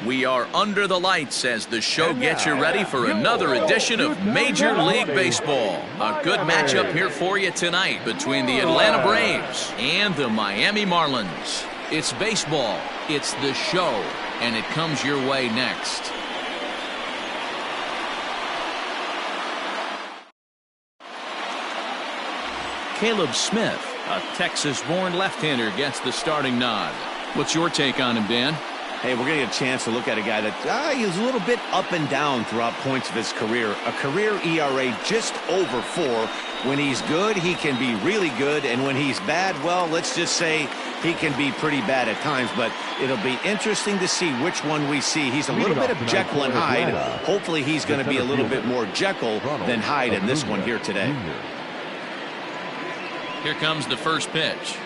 We are under the lights as the show gets you ready for another edition of Major League Baseball. A good matchup here for you tonight between the Atlanta Braves and the Miami Marlins. It's baseball, it's the show, and it comes your way next. Caleb Smith, a Texas-born left-hander, gets the starting nod. What's your take on him, Dan? Hey, we're going to get a chance to look at a guy that he's a little bit up and down throughout points of his career. A career ERA just over 4. When he's good, he can be really good. And when he's bad, well, let's just say he can be pretty bad at times. But it'll be interesting to see which one we see. He's a little bit of Jekyll and Hyde. Hopefully he's going to be a little bit more Jekyll than Hyde in this one here today. Here comes the first pitch.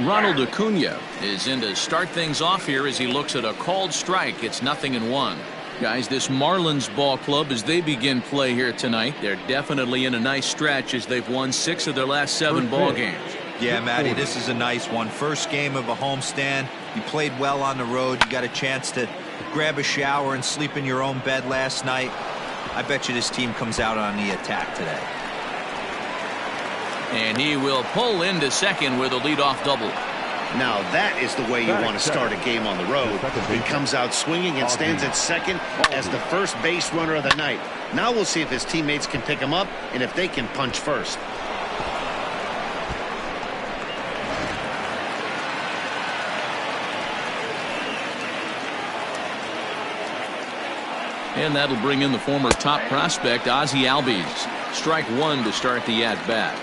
Ronald Acuna is in to start things off here as he looks at a called strike. It's 0-1. Guys, this Marlins ball club, as they begin play here tonight, they're definitely in a nice stretch as they've won 6 of their last 7 ball games. Yeah, Matty, this is a nice one. First game of a homestand. You played well on the road. You got a chance to grab a shower and sleep in your own bed last night. I bet you this team comes out on the attack today. And he will pull into second with a leadoff double. Now that is the way you want to start a game on the road. He comes out swinging and stands at second as the first base runner of the night. Now we'll see if his teammates can pick him up and if they can punch first. And that'll bring in the former top prospect, Ozzie Albies. Strike 1 to start the at-bat.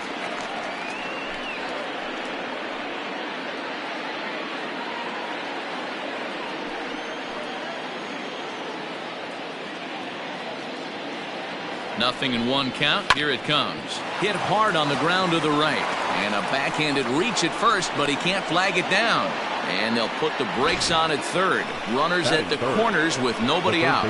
Nothing in 1 count. Here it comes. Hit hard on the ground to the right. And a backhanded reach at first, but he can't flag it down. And they'll put the brakes on at third. Runners at the corners with nobody out.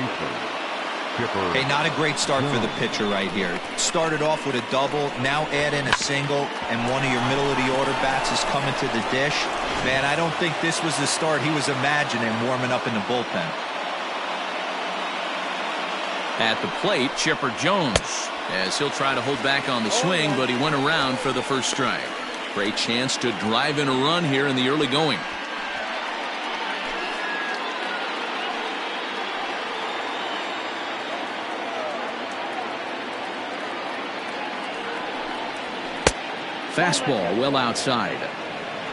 Hey, not a great start for the pitcher right here. Started off with a double, now add in a single, and one of your middle-of-the-order bats is coming to the dish. Man, I don't think this was the start he was imagining warming up in the bullpen. At the plate, Chipper Jones, as he'll try to hold back on the swing, but he went around for the first strike. Great chance to drive in a run here in the early going. Fastball well outside.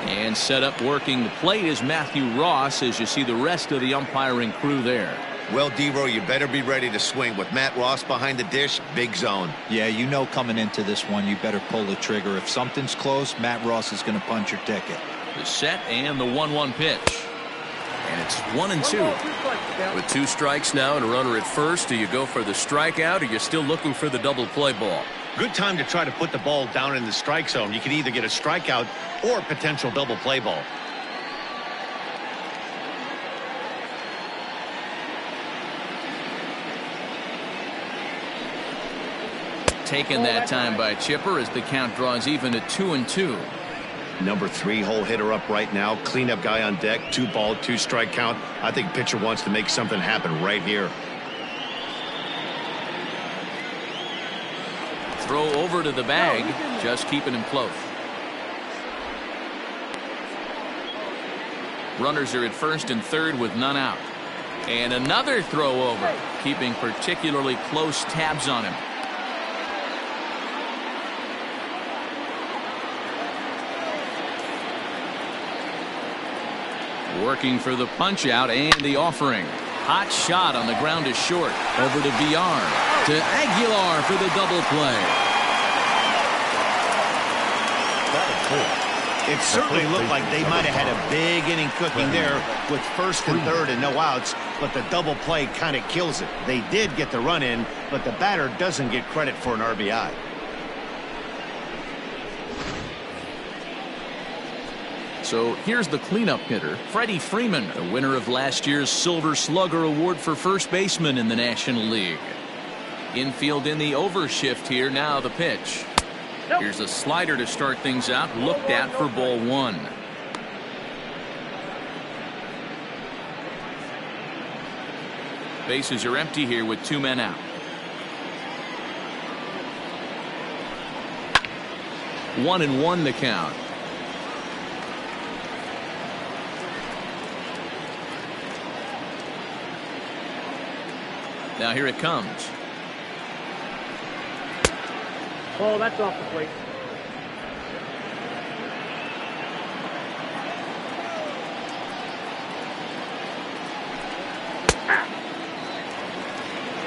And set up working the plate is Matthew Ross as you see the rest of the umpiring crew there. Well, D-Row, you better be ready to swing. With Matt Ross behind the dish, big zone. Yeah, you know coming into this one, you better pull the trigger. If something's close, Matt Ross is going to punch your ticket. The set and the 1-1 pitch. And it's 1-2. With 2 strikes now and a runner at first, do you go for the strikeout or you're still looking for the double play ball? Good time to try to put the ball down in the strike zone. You can either get a strikeout or a potential double play ball. Taken that time by Chipper as the count draws even at 2-2. Number 3 hole hitter up right now. Cleanup guy on deck. 2 ball, 2 strike count. I think pitcher wants to make something happen right here. Throw over to the bag, just keeping him close. Runners are at first and third with none out. And another throw over, keeping particularly close tabs on him. Working for the punch out and the offering. Hot shot on the ground is short. Over to VR. To Aguilar for the double play. It certainly looked like they might have had a big inning cooking there with first and third and no outs, but the double play kind of kills it. They did get the run in, but the batter doesn't get credit for an RBI. So here's the cleanup hitter, Freddie Freeman, the winner of last year's Silver Slugger Award for first baseman in the National League. Infield in the overshift here. Now the pitch. Here's a slider to start things out, looked at for ball 1. Bases are empty here with 2 men out. 1-1 the count. Now here it comes. Oh, that's off the plate.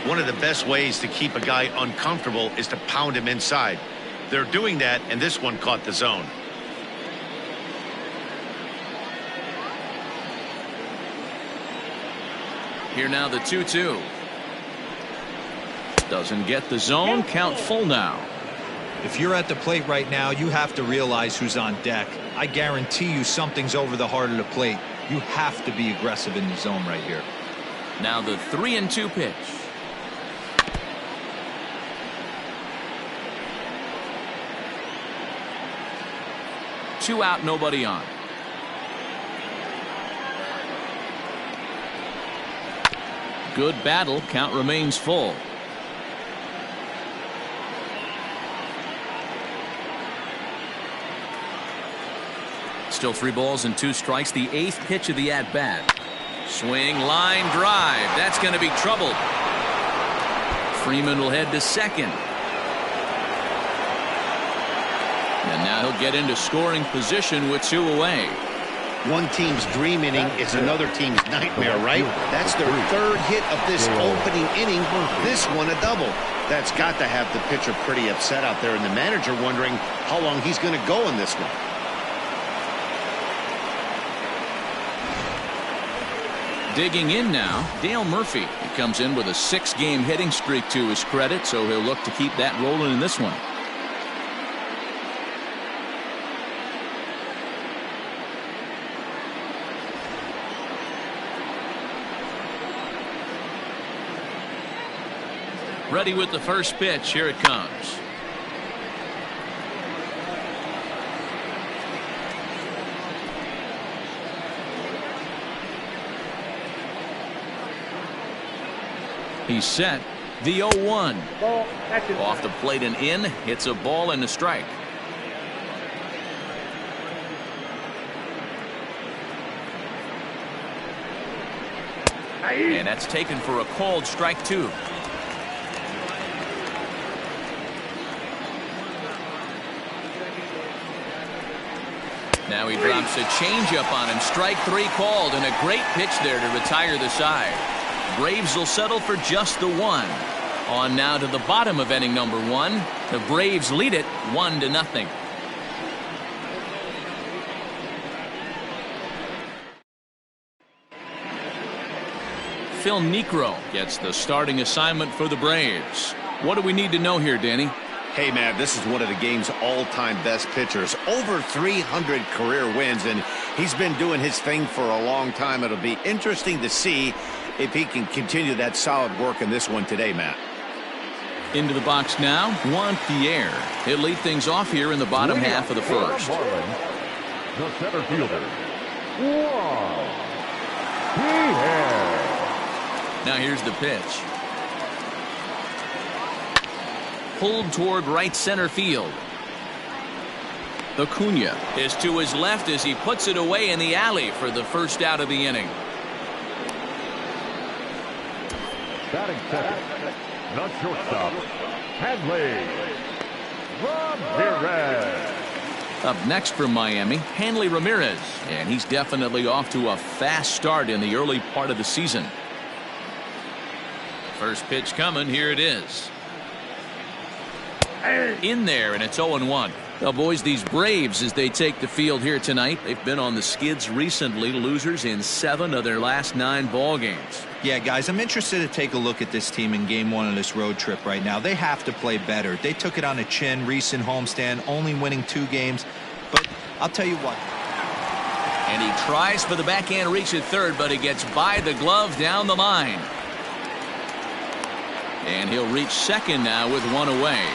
One of the best ways to keep a guy uncomfortable is to pound him inside. They're doing that, and this one caught the zone. Here now the 2-2. Doesn't get the zone. Count full now. If you're at the plate right now, you have to realize who's on deck. I guarantee you something's over the heart of the plate. You have to be aggressive in the zone right here. Now the 3-2 pitch. Two out, nobody on. Good battle. Count remains full. Still 3 balls and 2 strikes. The 8th pitch of the at-bat. Swing, line, drive. That's going to be trouble. Freeman will head to second. And now he'll get into scoring position with 2 away. One team's dream inning is another team's nightmare, right? That's their 3rd hit of this opening inning. This one a double. That's got to have the pitcher pretty upset out there, and the manager wondering how long he's going to go in this one. Digging in now, Dale Murphy. He comes in with a 6-game hitting streak to his credit, so he'll look to keep that rolling in this one. Ready with the first pitch. Here it comes. He's set. The 0-1. Off the plate and in. Hits a ball and a strike. And that's taken for a called strike 2. Now he drops a changeup on him. Strike 3 called, and a great pitch there to retire the side. Braves will settle for just the 1. On now to the bottom of inning number 1. The Braves lead it 1-0. Phil Niekro gets the starting assignment for the Braves. What do we need to know here, Danny? Hey, man, this is one of the game's all-time best pitchers. Over 300 career wins, and he's been doing his thing for a long time. It'll be interesting to see if he can continue that solid work in this one today, Matt. Into the box now, Juan Pierre. He'll lead things off here in the bottom half of the first. Marlins, the center fielder, Juan Pierre. Now here's the pitch. Pulled toward right center field. Acuna is to his left as he puts it away in the alley for the first out of the inning. Batting second, the shortstop, Hanley Ramirez. Up next from Miami, Hanley Ramirez, and he's definitely off to a fast start in the early part of the season. First pitch coming. Here it is. In there, and it's 0-1. Well, boys, these Braves, as they take the field here tonight, they've been on the skids recently, losers in 7 of their last 9 ball games. Yeah, guys, I'm interested to take a look at this team in game 1 of this road trip right now. They have to play better. They took it on the chin, recent homestand, only winning 2 games. But I'll tell you what. And he tries for the backhand reach at third, but he gets by the glove down the line. And he'll reach second now with 1 away.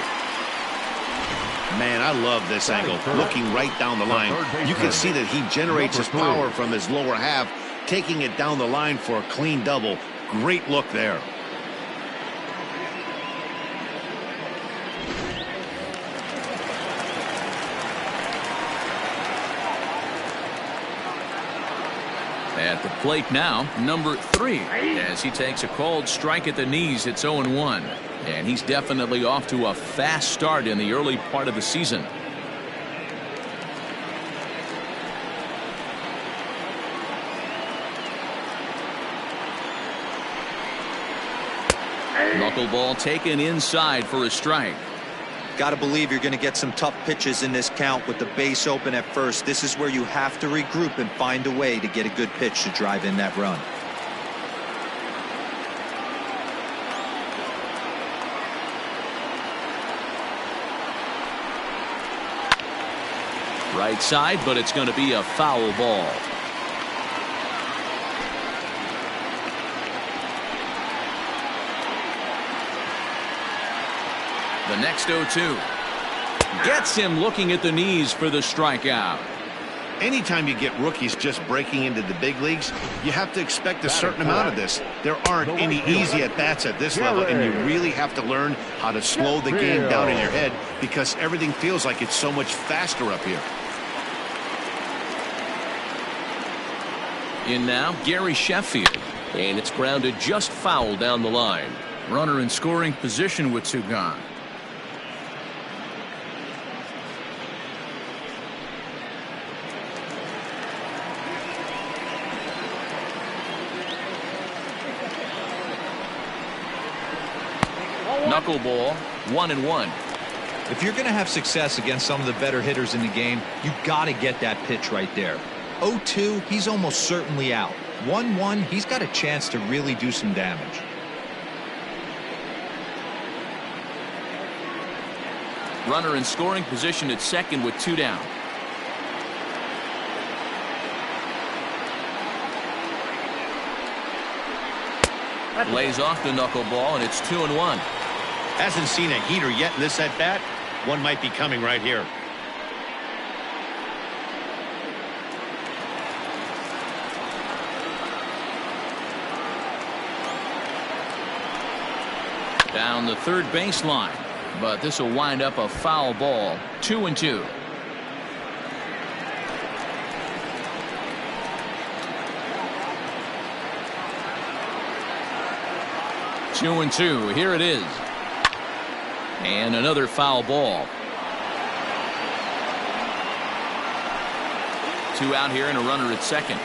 Man, I love this angle. Looking right down the line. You can see that he generates his power from his lower half, taking it down the line for a clean double. Great look there. At the plate now, number 3, as he takes a called strike at the knees. It's 0-1, and he's definitely off to a fast start in the early part of the season. Knuckleball taken inside for a strike. Got to believe you're going to get some tough pitches in this count with the base open at first. This is where you have to regroup and find a way to get a good pitch to drive in that run. Right side, but it's going to be a foul ball. The next 0-2 gets him looking at the knees for the strikeout. Anytime you get rookies just breaking into the big leagues, you have to expect a certain amount of this. There aren't any easy at-bats at this level, and you really have to learn how to slow the game down in your head because everything feels like it's so much faster up here. In now, Gary Sheffield, and it's grounded just foul down the line. Runner in scoring position with 2 gone. Knuckleball, 1-1. If you're going to have success against some of the better hitters in the game, you got to get that pitch right there. 0-2, he's almost certainly out. 1-1, he's got a chance to really do some damage. Runner in scoring position at second with 2 down. Lays off the knuckleball, and it's 2-1. Hasn't seen a heater yet in this at-bat. One might be coming right here. Down the third baseline, but this will wind up a foul ball. 2-2. Two and 2. Here it is. And another foul ball. 2 out here and a runner at second.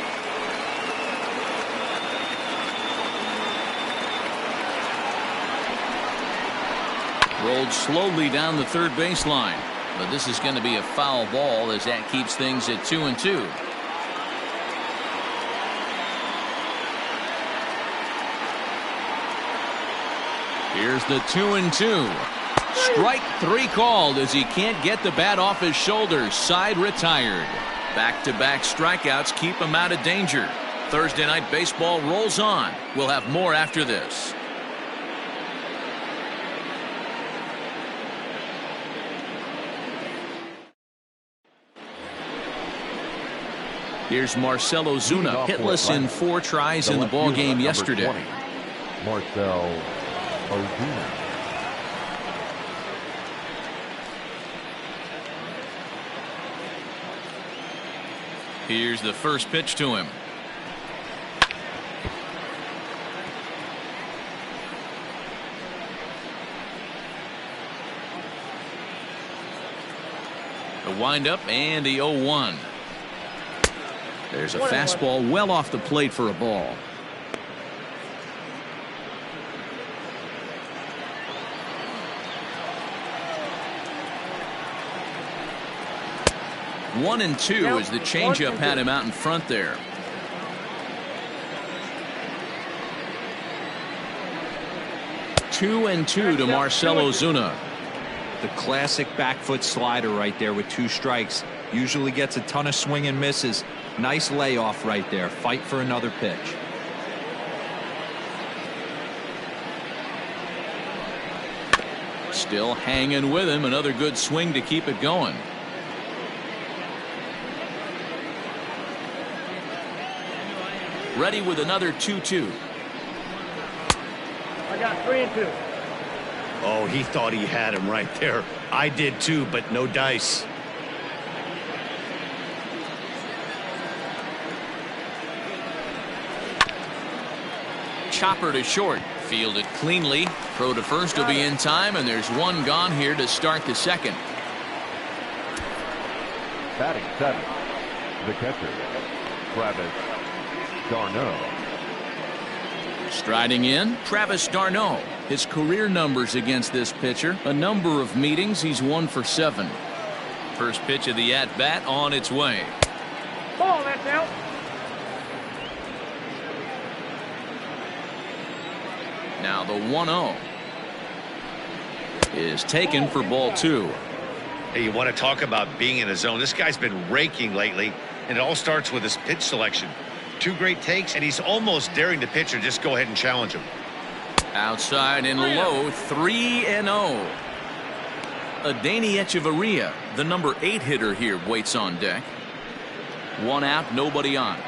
Rolled slowly down the third baseline, but this is going to be a foul ball as that keeps things at 2-2. Here's the 2-2. Strike 3 called as he can't get the bat off his shoulders. Side retired. Back-to-back strikeouts keep him out of danger. Thursday Night Baseball rolls on. We'll have more after this. Here's Marcell Ozuna, hitless in 4 tries in the ballgame yesterday. Marcell Ozuna. Here's the first pitch to him. The windup and the 0-1. There's a fastball well off the plate for a ball. One and 2 as the changeup had him out in front there. Two and 2 to Marcell Ozuna. The classic back foot slider right there with 2 strikes. Usually gets a ton of swing and misses. Nice layoff right there. Fight for another pitch. Still hanging with him. Another good swing to keep it going. Ready with another 2-2. got 3-2. Oh, he thought he had him right there. I did too, but no dice. Chopper to short. Fielded cleanly. Throw to first will be in time, and there's one gone here to start the second. Batting seventh, the catcher, Travis d'Arnaud. Striding in, Travis d'Arnaud. His career numbers against this pitcher, a number of meetings, he's 1 for 7. First pitch of the at-bat on its way. Ball, that's out. Now the 1-0 is taken for ball 2. Hey, you want to talk about being in a zone? This guy's been raking lately, and it all starts with his pitch selection. 2 great takes, and he's almost daring the pitcher just go ahead and challenge him. Outside and low, 3-0. Adeiny Echeverria, the number 8 hitter here, waits on deck. 1 out, nobody on.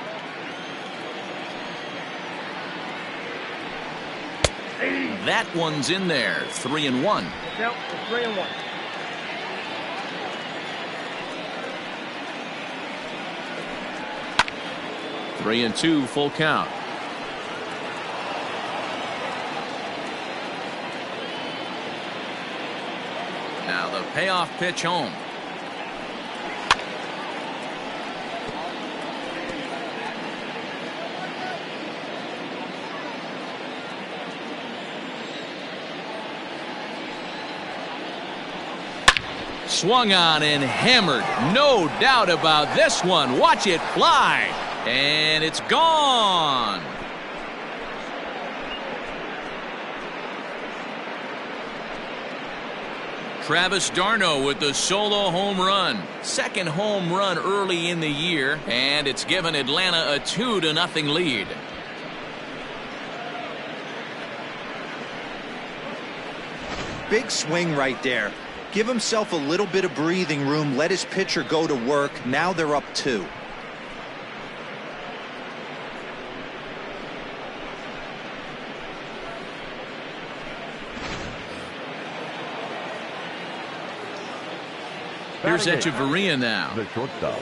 That one's in there, 3-1. Count for 3-1. Three and 2, full count. Now the payoff pitch home. Swung on and hammered. No doubt about this one. Watch it fly. And it's gone. Travis d'Arnaud with the solo home run. Second home run early in the year, and it's given Atlanta a 2-0 lead. Big swing right there. Give himself a little bit of breathing room. Let his pitcher go to work. Now they're up 2. Here's Echeverria now. The shortstop,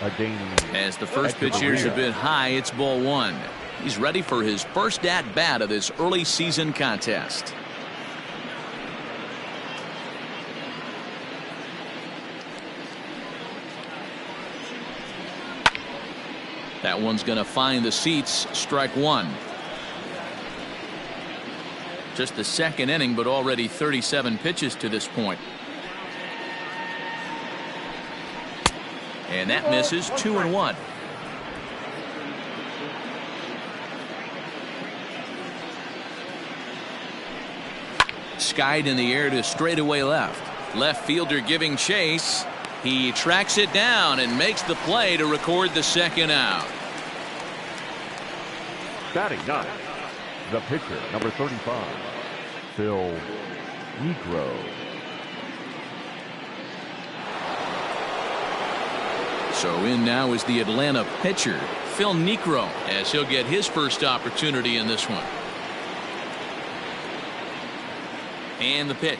Adeiny. As the first pitch here's a bit high, it's ball 1. He's ready for his first at-bat of this early season contest. That one's going to find the seats. Strike 1. Just the second inning, but already 37 pitches to this point. And that misses. 2-1. Skied in the air to straightaway left. Left fielder giving chase. He tracks it down and makes the play to record the second out. Batting ninth, the pitcher, number 35, Phil Niekro. So in now is the Atlanta pitcher, Phil Niekro, as he'll get his first opportunity in this one. And the pitch.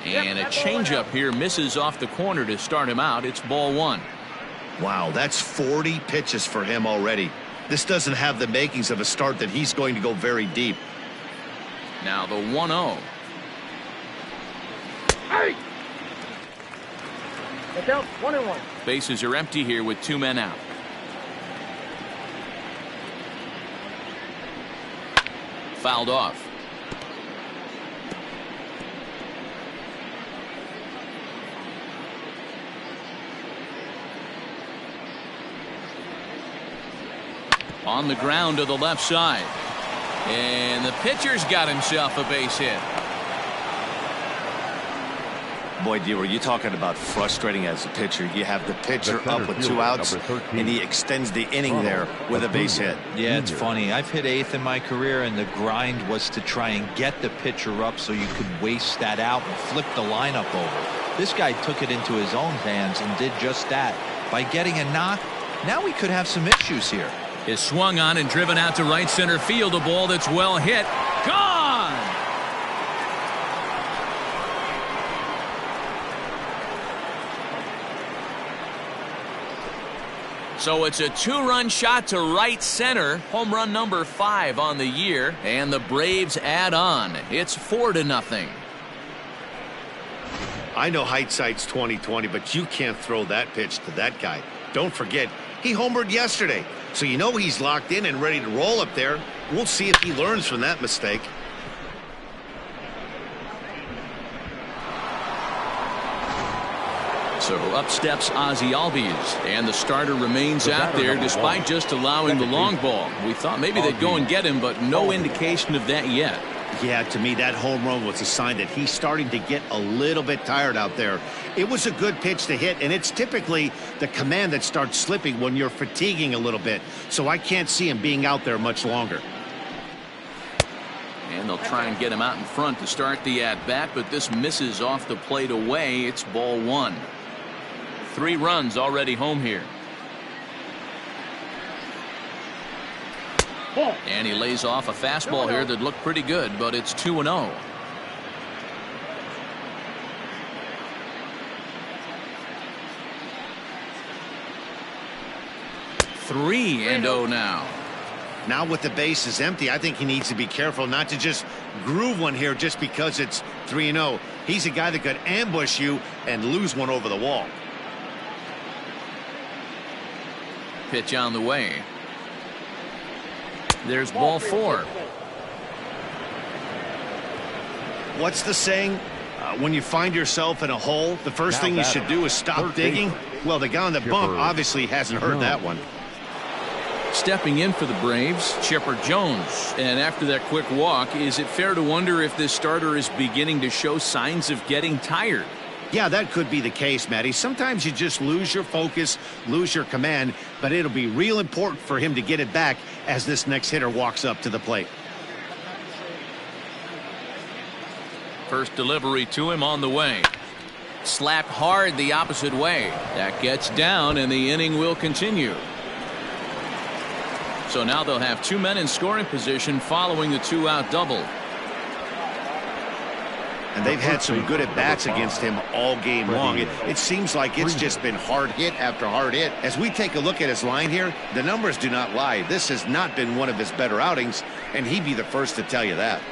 And a changeup here misses off the corner to start him out. It's ball 1. Wow, that's 40 pitches for him already. This doesn't have the makings of a start that he's going to go very deep. Now the 1-0. Hey! It's out, 1-1. Bases are empty here with 2 men out. Fouled off. On the ground to the left side. And the pitcher's got himself a base hit. Boy, D, were you talking about frustrating as a pitcher? You have the pitcher up with 2 outs, and he extends the inning there with a base hit. Yeah, it's funny. I've hit 8th in my career, and the grind was to try and get the pitcher up so you could waste that out and flip the lineup over. This guy took it into his own hands and did just that. By getting a knock, now we could have some issues here. is swung on and driven out to right center field. A ball that's well hit. Gone! So it's a 2-run shot to right center. Home run number 5 on the year. And the Braves add on. It's 4-0. I know hindsight's 20/20, but you can't throw that pitch to that guy. Don't forget, he homered yesterday. So you know he's locked in and ready to roll up there. We'll see if he learns from that mistake. So up steps Ozzie Albies, and the starter remains out there despite just allowing the long ball. We thought maybe they'd go and get him, but no indication of that yet. Yeah, to me, that home run was a sign that he's starting to get a little bit tired out there. It was a good pitch to hit, and it's typically the command that starts slipping when you're fatiguing a little bit. So I can't see him being out there much longer. And they'll try and get him out in front to start the at-bat, but this misses off the plate away. It's ball 1. 3 runs already home here. And he lays off a fastball here that looked pretty good, but it's 2-0. 3-0 now. Now with the bases empty, I think he needs to be careful not to just groove one here just because it's 3-0. He's a guy that could ambush you and lose one over the wall. Pitch on the way. There's ball 4. What's the saying? When you find yourself in a hole, the first thing you should do is stop digging. Well, the guy on the bump obviously hasn't heard that one. Stepping in for the Braves, Chipper Jones. And after that quick walk, is it fair to wonder if this starter is beginning to show signs of getting tired? Yeah, that could be the case, Matty. Sometimes you just lose your focus, lose your command, but it'll be real important for him to get it back as this next hitter walks up to the plate. First delivery to him on the way. Slapped hard the opposite way. That gets down, and the inning will continue. So now they'll have 2 men in scoring position following the 2-out double. And they've had some good at-bats against him all game long. It seems like it's just been hard hit after hard hit. As we take a look at his line here, the numbers do not lie. This has not been one of his better outings, and he'd be the first to tell you that.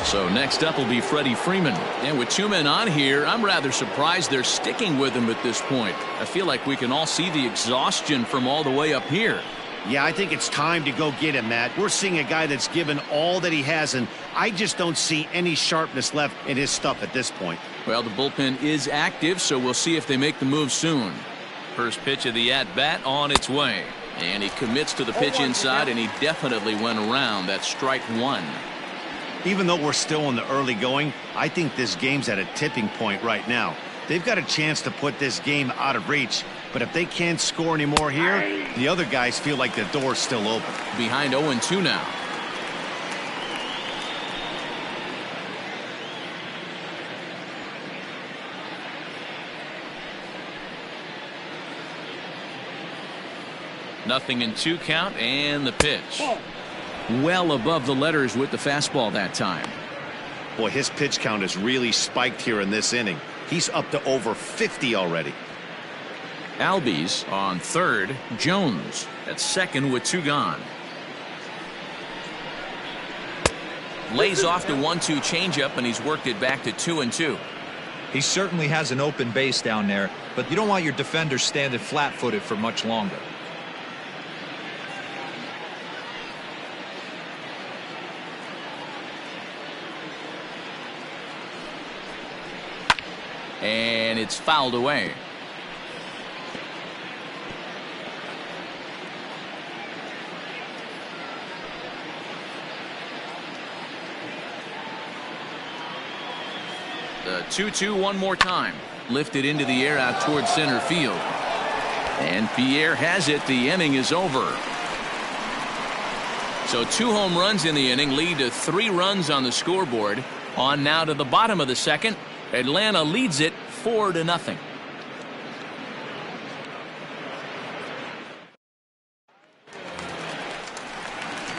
So next up will be Freddie Freeman. And with 2 men on here, I'm rather surprised they're sticking with him at this point. I feel like we can all see the exhaustion from all the way up here. Yeah, I think it's time to go get him, Matt. We're seeing a guy that's given all that he has, and I just don't see any sharpness left in his stuff at this point. Well, the bullpen is active, so we'll see if they make the move soon. First pitch of the at-bat on its way. And he commits to the pitch inside, and he definitely went around. That's strike 1. Even though we're still in the early going, I think this game's at a tipping point right now. They've got a chance to put this game out of reach, but if they can't score anymore here, the other guys feel like the door's still open. Behind 0-2 now. Nothing in 2 count, and the pitch. Well above the letters with the fastball that time. Boy, his pitch count has really spiked here in this inning. He's up to over 50 already. Albies on third. Jones at second with 2 gone. Lays off the 1-2 changeup, and he's worked it back to 2-2. He certainly has an open base down there, but you don't want your defenders standing flat-footed for much longer. And it's fouled away. The 2-2 one more time. Lifted into the air out towards center field. And Pierre has it. The inning is over. So 2 home runs in the inning lead to 3 runs on the scoreboard. On now to the bottom of the second. Atlanta leads it 4-0.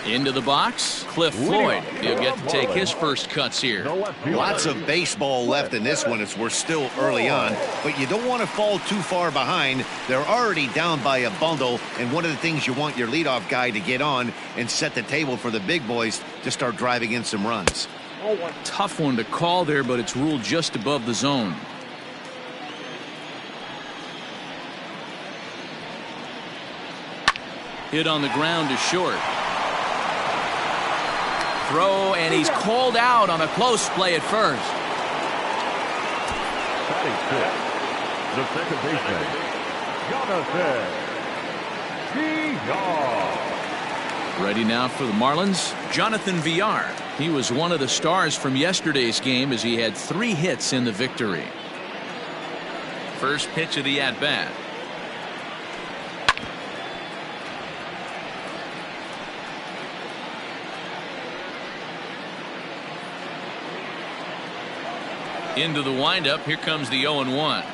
Into the box, Cliff Floyd. He'll get to take his first cuts here. Lots of baseball left in this one as we're still early on, but you don't want to fall too far behind. They're already down by a bundle, and one of the things you want your leadoff guy to get on and set the table for the big boys to start driving in some runs. Tough one to call there, but it's ruled just above the zone. Hit on the ground is short. Throw, and he's called out on a close play at first. Batting fifth, the second baseman, Jonathan Villar. Ready now for the Marlins, Jonathan Villar. He was one of the stars from yesterday's game as he had 3 hits in the victory. First pitch of the at-bat. Into the windup. Here comes the 0-1.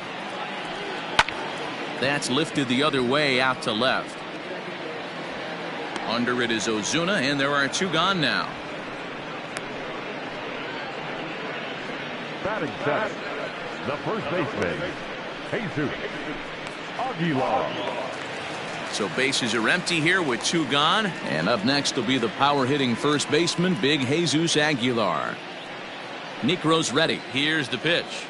That's lifted the other way out to left. Under it is Ozuna, and there are 2 gone now. Batting seventh, the first baseman, Jesus Aguilar. So bases are empty here with 2 gone, and up next will be the power hitting first baseman, Big Jesus Aguilar. Necro's ready. Here's the pitch.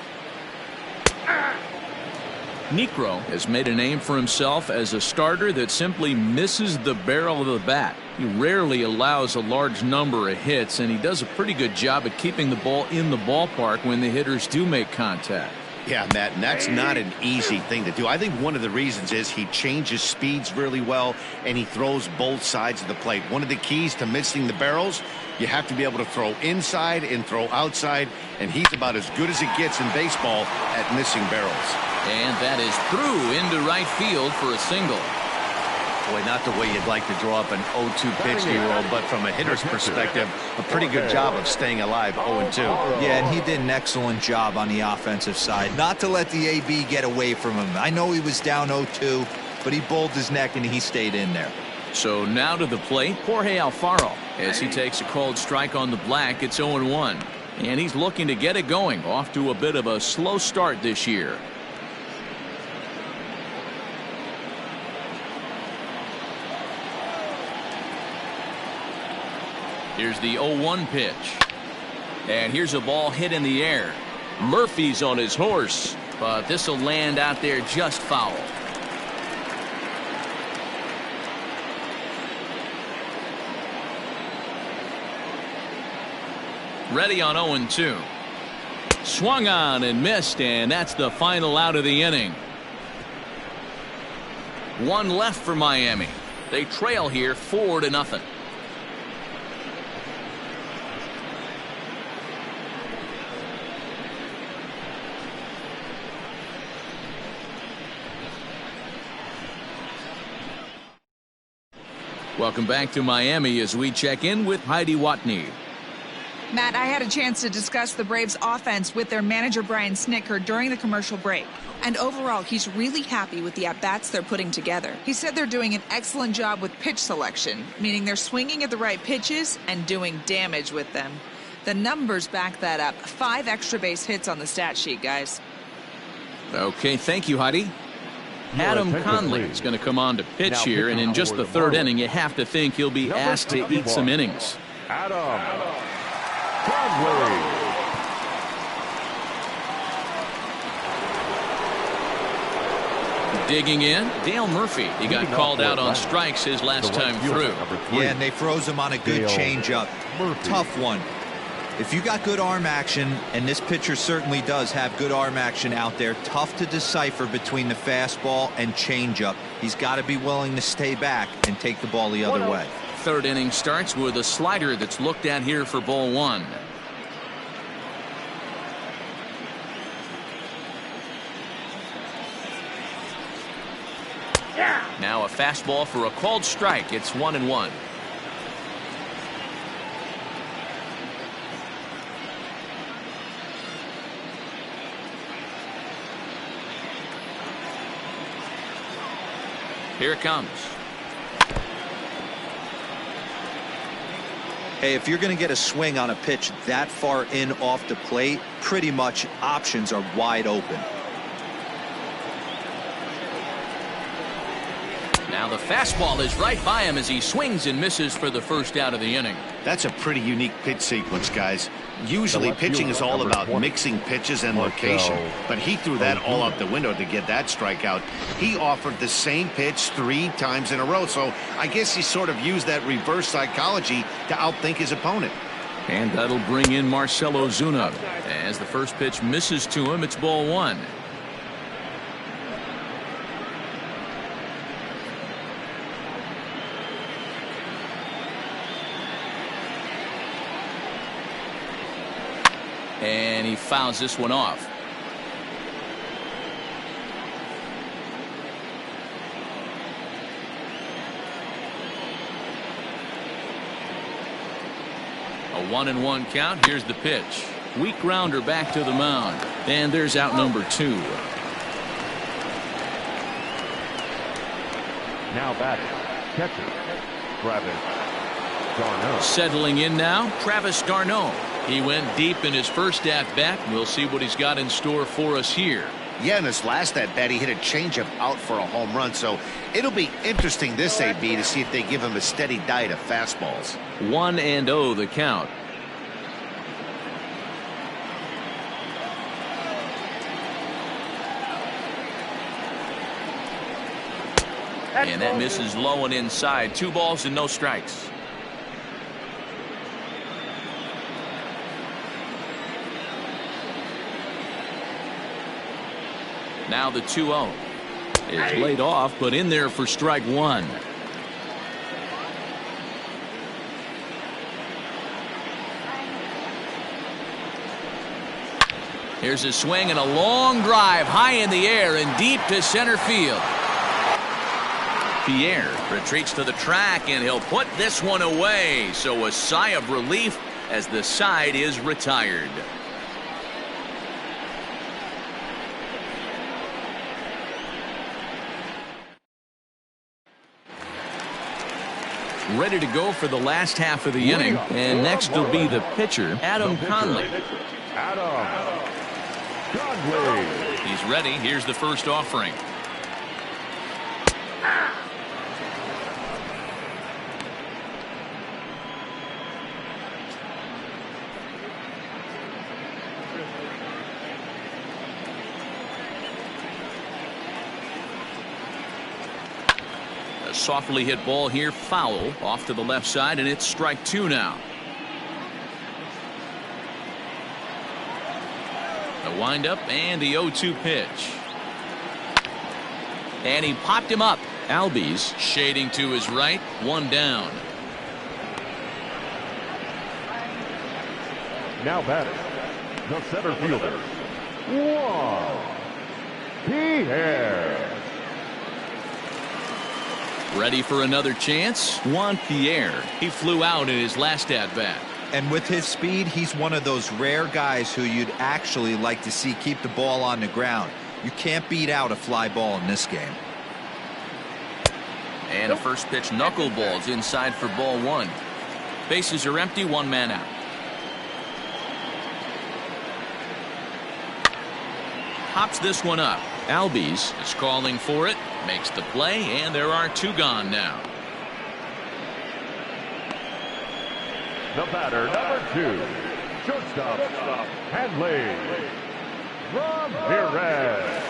Necro has made a name for himself as a starter that simply misses the barrel of the bat. He rarely allows a large number of hits, and he does a pretty good job at keeping the ball in the ballpark when the hitters do make contact. Yeah, Matt, and that's not an easy thing to do. I think one of the reasons is he changes speeds really well, and he throws both sides of the plate. One of the keys to missing the barrels, you have to be able to throw inside and throw outside, and he's about as good as it gets in baseball at missing barrels. And that is through into right field for a single. Boy, not the way you'd like to draw up an 0-2 pitch, Nero, but from a hitter's perspective, a pretty good job of staying alive 0-2. Yeah, and he did an excellent job on the offensive side. Not to let the AB get away from him. I know he was down 0-2, but he bowled his neck and he stayed in there. So now to the plate, Jorge Alfaro. As he takes a called strike on the black, it's 0-1. And he's looking to get it going, off to a bit of a slow start this year. Here's the 0-1 pitch. And here's a ball hit in the air. Murphy's on his horse, but this will land out there just foul. Ready on 0-2. Swung on and missed, and that's the final out of the inning. 1 left for Miami. They trail here 4-0. Welcome back to Miami as we check in with Heidi Watney. Matt, I had a chance to discuss the Braves offense with their manager Brian Snitker during the commercial break. And overall, he's really happy with the at-bats they're putting together. He said they're doing an excellent job with pitch selection, meaning they're swinging at the right pitches and doing damage with them. The numbers back that up. 5 extra base hits on the stat sheet, guys. Okay, thank you, Heidi. Adam Conley is going to come on to pitch here, and in just the 3rd inning, you have to think he'll be asked to eat some innings. Adam Conley. Digging in, Dale Murphy. He got called out on strikes his last time through. Yeah, and they froze him on a good changeup. Tough one. If you got good arm action, and this pitcher certainly does have good arm action out there, tough to decipher between the fastball and changeup. He's got to be willing to stay back and take the ball the other way. 3rd inning starts with a slider that's looked at here for ball 1. Now a fastball for a called strike. It's 1-1. Here it comes. Hey, if you're going to get a swing on a pitch that far in off the plate, pretty much options are wide open. Now the fastball is right by him as he swings and misses for the first out of the inning. That's a pretty unique pitch sequence, guys. Usually pitching is all about mixing pitches and location, but he threw that all out the window to get that strikeout. He offered the same pitch 3 times in a row, so I guess he sort of used that reverse psychology to outthink his opponent. And that'll bring in Marcell Ozuna. As the first pitch misses to him, it's ball 1. And he fouls this one off. A 1-1 count. Here's the pitch. Weak grounder back to the mound. And there's out number 2. Now batting, catcher, Travis d'Arnaud. Settling in now, Travis d'Arnaud. He went deep in his first at-bat. We'll see what he's got in store for us here. Yeah, in his last at-bat, he hit a changeup out for a home run, so it'll be interesting this AB to see if they give him a steady diet of fastballs. 1-0 the count. And that misses low and inside. 2 balls and no strikes. Now the 2-0 is laid off, but in there for strike 1. Here's a swing and a long drive high in the air and deep to center field. Pierre retreats to the track and he'll put this one away. So a sigh of relief as the side is retired. Ready to go for the last half of the inning, and next will be the pitcher, Adam Conley. Adam Conley. He's ready. Here's the first offering. Softly hit ball here, foul off to the left side, and it's strike 2 now. The windup and the 0-2 pitch. And he popped him up. Albies shading to his right, 1 down. Now batting, the center fielder, Juan Pierre. Ready for another chance? Juan Pierre. He flew out in his last at-bat. And with his speed, he's one of those rare guys who you'd actually like to see keep the ball on the ground. You can't beat out a fly ball in this game. And a first pitch knuckleballs inside for ball 1. Bases are empty, 1 man out. Hops this one up. Albies is calling for it, makes the play, and there are 2 gone now. The batter, number 2, shortstop, Hanley Ramirez.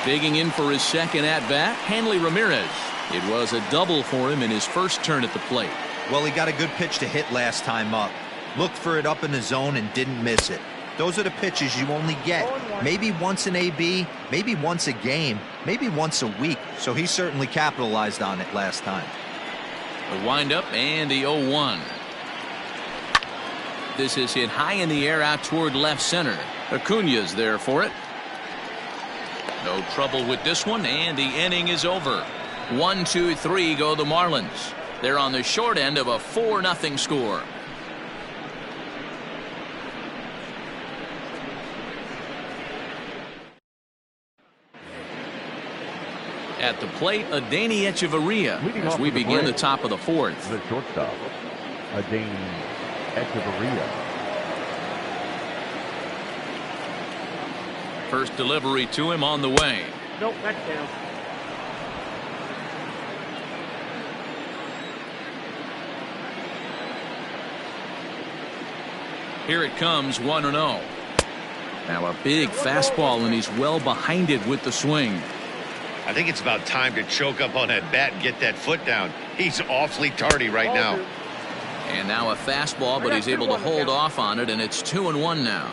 Digging in for his second at-bat, Hanley Ramirez. It was a double for him in his first turn at the plate. Well, he got a good pitch to hit last time up. Looked for it up in the zone and didn't miss it. Those are the pitches you only get maybe once an AB, maybe once a game, maybe once a week. So he certainly capitalized on it last time. The windup and the 0-1. This is hit high in the air out toward left center. Acuna's there for it. No trouble with this one, and the inning is over. 1-2-3 go the Marlins. They're on the short end of a 4-0 score. At the plate, Adeiny Echeverria as we begin the top of the 4th. The shortstop, First delivery to him on the way. Nope, that's down. Here it comes, 1-0. Now a big fastball, and he's well behind it with the swing. I think it's about time to choke up on that bat and get that foot down. He's awfully tardy right now. And now a fastball, but he's able to hold off on it, and it's 2-1 now.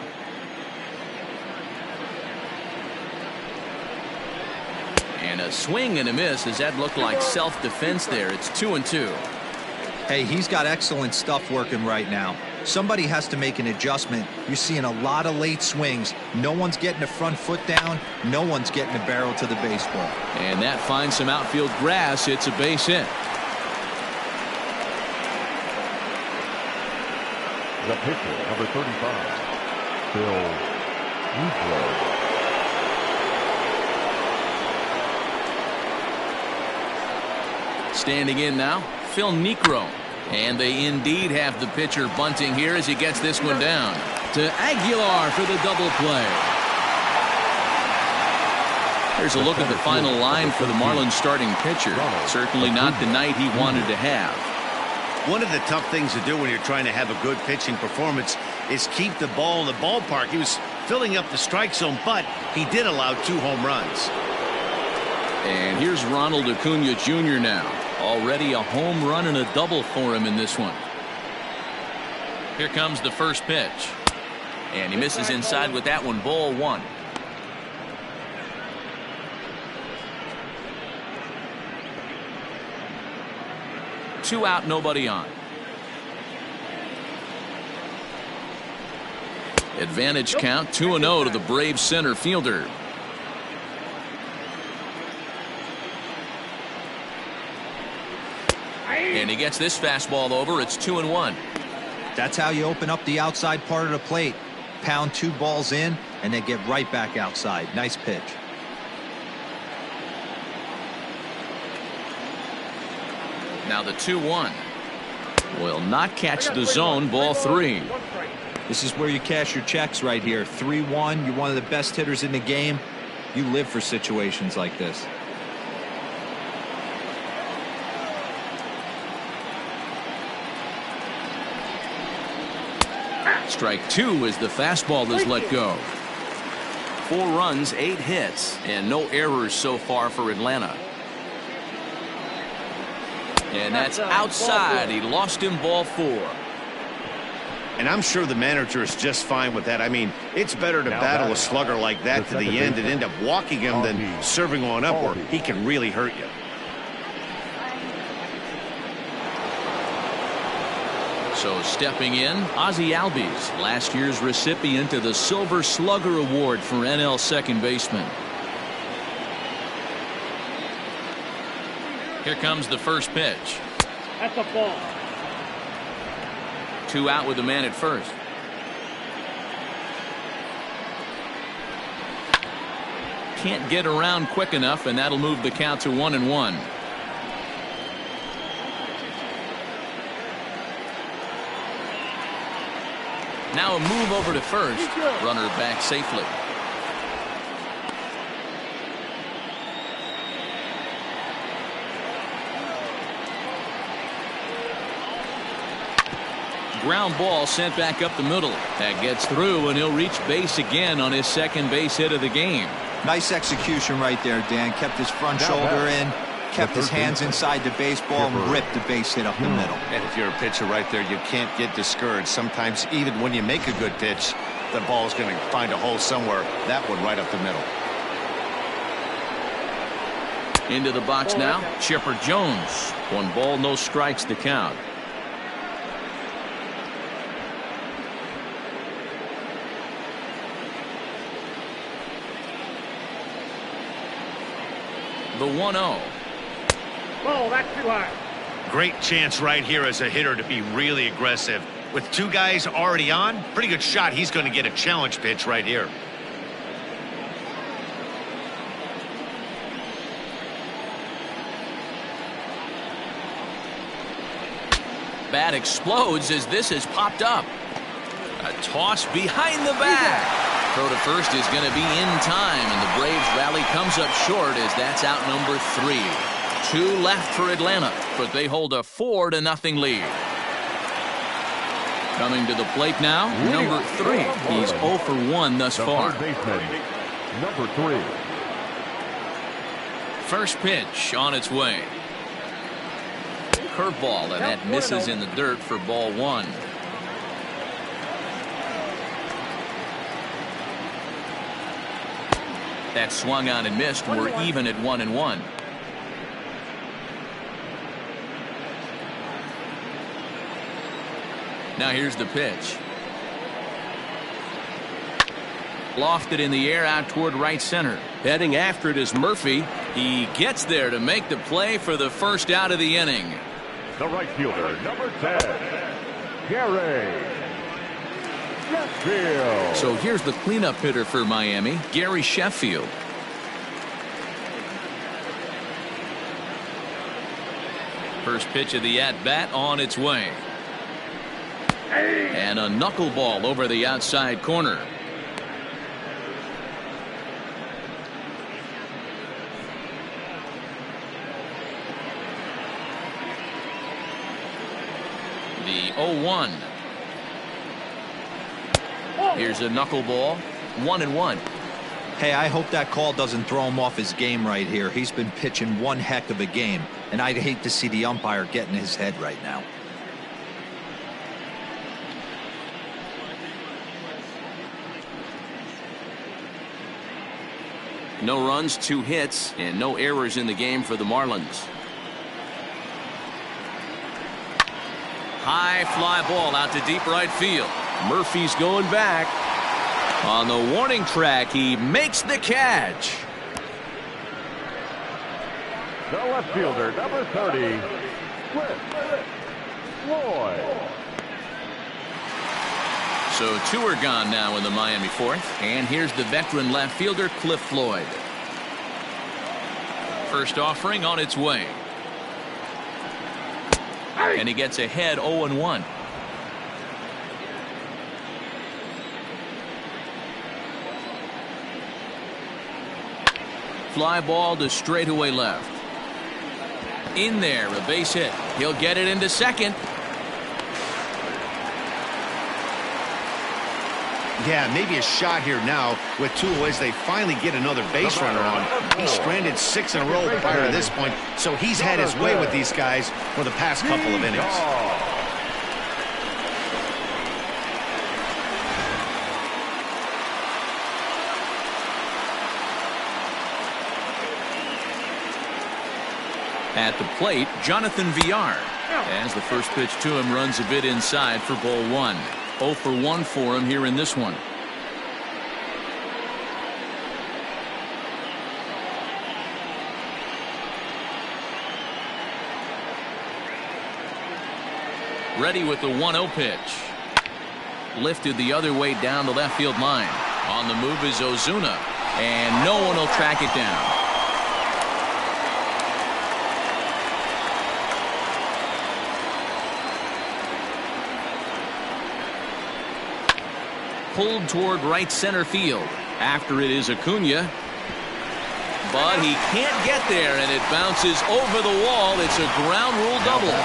And a swing and a miss. Does that look like self-defense there? It's 2-2. Hey, he's got excellent stuff working right now. Somebody has to make an adjustment. You're seeing a lot of late swings. No one's getting the front foot down. No one's getting the barrel to the baseball. And that finds some outfield grass. It's a base hit. The pitcher, number 35, Phil Niekro. Standing in now, Phil Niekro. And they indeed have the pitcher bunting here as he gets this one down. To Aguilar for the double play. Here's a look at the final line for the Marlins starting pitcher. Certainly not the night he wanted to have. One of the tough things to do when you're trying to have a good pitching performance is keep the ball in the ballpark. He was filling up the strike zone, but he did allow 2 home runs. And here's Ronald Acuna Jr. now. Already a home run and a double for him in this one. Here comes the first pitch. And he misses inside with that one. Ball 1. Two out, nobody on. Advantage count, 2-0 to the Braves center fielder. And he gets this fastball over. It's 2-1. That's how you open up the outside part of the plate. Pound 2 balls in and then get right back outside. Nice pitch. Now the 2-1 will not catch the zone. Ball 3. This is where you cash your checks right here. 3-1. You're one of the best hitters in the game. You live for situations like this. Strike 2 as the fastball is let go. 4 runs, 8 hits, and no errors so far for Atlanta. And that's outside. He lost him. Ball 4. And I'm sure the manager is just fine with that. I mean, it's better to battle a slugger like that to the end and end up walking him than serving one up where he can really hurt you. So stepping in, Ozzie Albies, last year's recipient of the Silver Slugger Award for NL second baseman. Here comes the first pitch. That's a ball. 2 out with the man at first. Can't get around quick enough, and that'll move the count to 1-1. Now a move over to first. Runner back safely. Ground ball sent back up the middle. That gets through, and he'll reach base again on his second base hit of the game. Nice execution right there, Dan. Kept his front shoulder in, kept his hands inside the baseball, and ripped the base hit up the middle. And if you're a pitcher right there, you can't get discouraged. Sometimes even when you make a good pitch, the ball's going to find a hole somewhere. That one right up the middle. Into the box now, Chipper Jones. 1 ball, no strikes to count. The 1-0. Ball, that's too high. Great chance right here as a hitter to be really aggressive. With 2 guys already on, pretty good shot. He's going to get a challenge pitch right here. bat explodes as this has popped up. A toss behind the back. Throw to first is going to be in time, and the Braves rally comes up short as that's out number 3. 2 left for Atlanta, but they hold a 4-0 lead. Coming to the plate now, number 3. He's 0 for 1 thus far. Number 3. First pitch on its way. Curveball, and that misses in the dirt for ball 1. That swung on and missed. We're even at 1-1. Now here's the pitch. Lofted in the air out toward right center. Heading after it is Murphy. He gets there to make the play for the first out of the inning. The right fielder, number 10, Gary Sheffield. So here's the cleanup hitter for Miami, Gary Sheffield. First pitch of the at-bat on its way. And a knuckleball over the outside corner. The 0-1. Here's a knuckleball. 1-1. Hey, I hope that call doesn't throw him off his game right here. He's been pitching one heck of a game, and I'd hate to see the umpire get in his head right now. No runs, 2 hits, and no errors in the game for the Marlins. High fly ball out to deep right field. Murphy's going back. On the warning track, he makes the catch. The left fielder, number 30, Cliff Floyd. So 2 are gone now in the Miami 4th. And here's the veteran left fielder, Cliff Floyd. First offering on its way. And he gets ahead 0-1. Fly ball to straightaway left. In there, a base hit. He'll get it into second. Yeah, maybe a shot here now with 2 as they finally get another base runner on. He's stranded 6 in a row prior to this point, so he's had his way with these guys for the past couple of innings. At the plate, Jonathan Villar. As the first pitch to him runs a bit inside for ball 1. 0 for 1 for him here in this one. Ready with the 1-0 pitch. Lifted the other way down the left field line. On the move is Ozuna, and no one will track it down. Pulled toward right center field. After it is Acuna. But he can't get there, and it bounces over the wall. It's a ground rule double.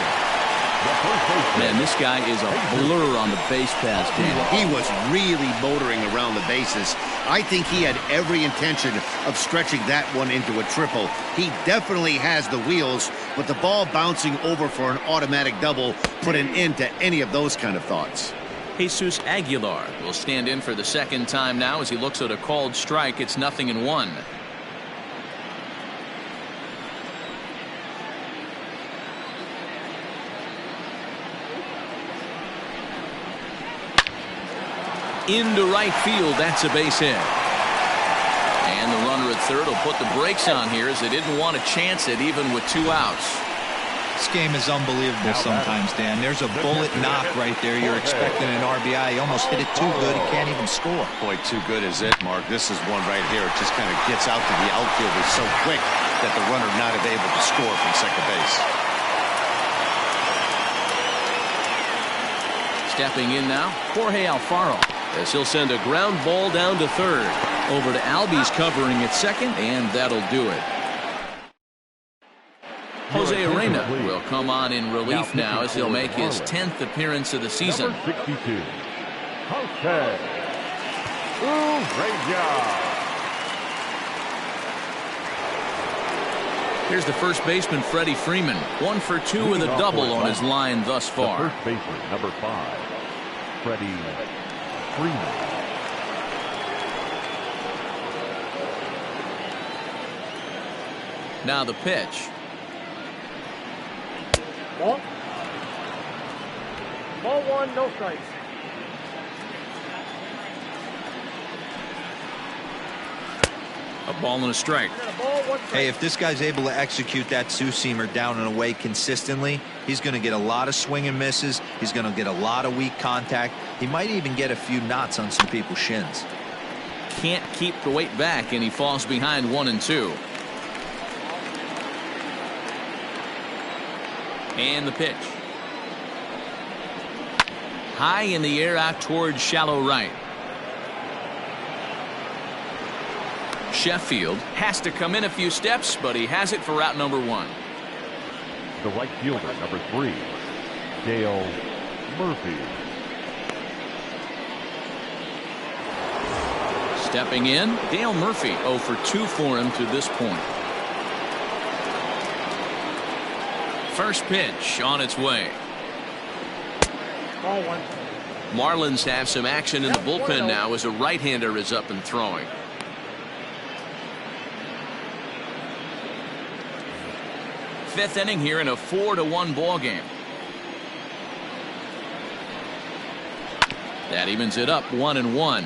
Man, this guy is a blur on the base pass, Dan. He was really motoring around the bases. I think he had every intention of stretching that one into a triple. He definitely has the wheels, but the ball bouncing over for an automatic double put an end to any of those kind of thoughts. Jesus Aguilar will stand in for the second time now as he looks at a called strike. It's 0-1. Into right field, that's a base hit. And the runner at third will put the brakes on here as they didn't want to chance it even with 2 outs. This game is unbelievable sometimes, Dan. There's a bullet knock right there. You're expecting an RBI. He almost hit it too good. He can't even score. Boy, too good is it, Mark. This is one right here. It just kind of gets out to the outfielder so quick that the runner not able to score from second base. Stepping in now, Jorge Alfaro, as he'll send a ground ball down to third. Over to Albies covering at second, and that'll do it. Jose Arena will come on in relief now as he'll make his 10th appearance of the season. Number 62, Jose Urena. Here's the first baseman, Freddie Freeman. 1 for 2 with a double on his line thus far. The first baseman, number 5, Freddie Freeman. Now the pitch. Ball. Ball 1, no strikes. A ball and a strike. Hey, if this guy's able to execute that two-seamer down and away consistently, he's going to get a lot of swing and misses. He's going to get a lot of weak contact. He might even get a few knots on some people's shins. Can't keep the weight back, and he falls behind 1-2. And the pitch. High in the air out towards shallow right. Sheffield has to come in a few steps, but he has it for route number 1. The right fielder, number 3, Dale Murphy. Stepping in, Dale Murphy, 0 for 2 for him to this point. First pitch on its way. Ball 1. Marlins have some action in the bullpen now as a right-hander is up and throwing. Fifth inning here in a 4-1 ball game. That evens it up 1-1.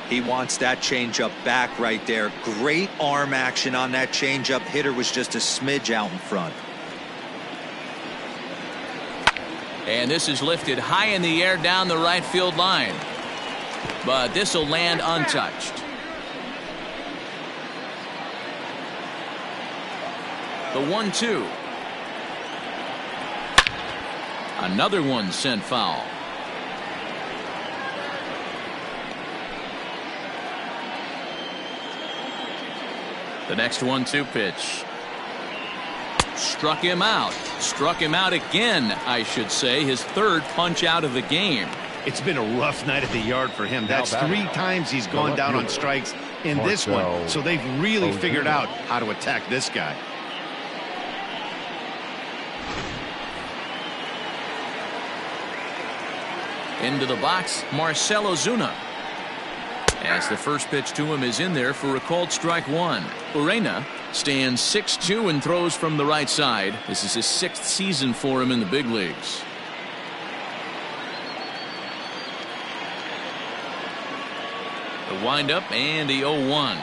He wants that changeup back right there. Great arm action on that changeup. Hitter was just a smidge out in front. And this is lifted high in the air down the right field line. But this will land untouched. The 1-2. Another one sent foul. The next 1-2 pitch. Struck him out. Struck him out again, I should say. His third punch out of the game. It's been a rough night at the yard for him. That's 3 times he's gone down on strikes in this one. So they've really figured out how to attack this guy. Into the box, Marcell Ozuna. As the first pitch to him is in there for a called strike 1. Urena stands 6'2" and throws from the right side. This is his 6th season for him in the big leagues. The windup and the 0-1.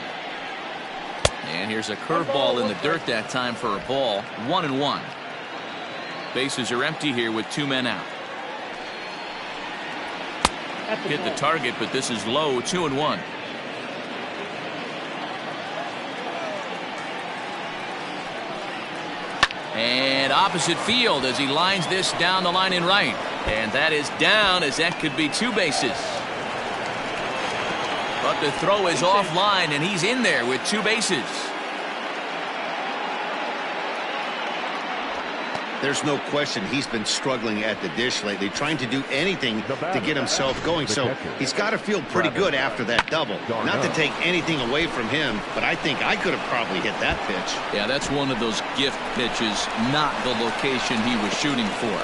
And here's a curveball in the dirt that time for a ball. 1-1. Bases are empty here with 2 men out. Hit the target, but this is low. 2-1. And opposite field as he lines this down the line in right. And that is down, as that could be 2 bases. But the throw is offline, and he's in there with 2 bases. There's no question he's been struggling at the dish lately, trying to do anything to get himself going. So he's got to feel pretty good after that double. Not to take anything away from him, but I think I could have probably hit that pitch. Yeah, that's one of those gift pitches, not the location he was shooting for.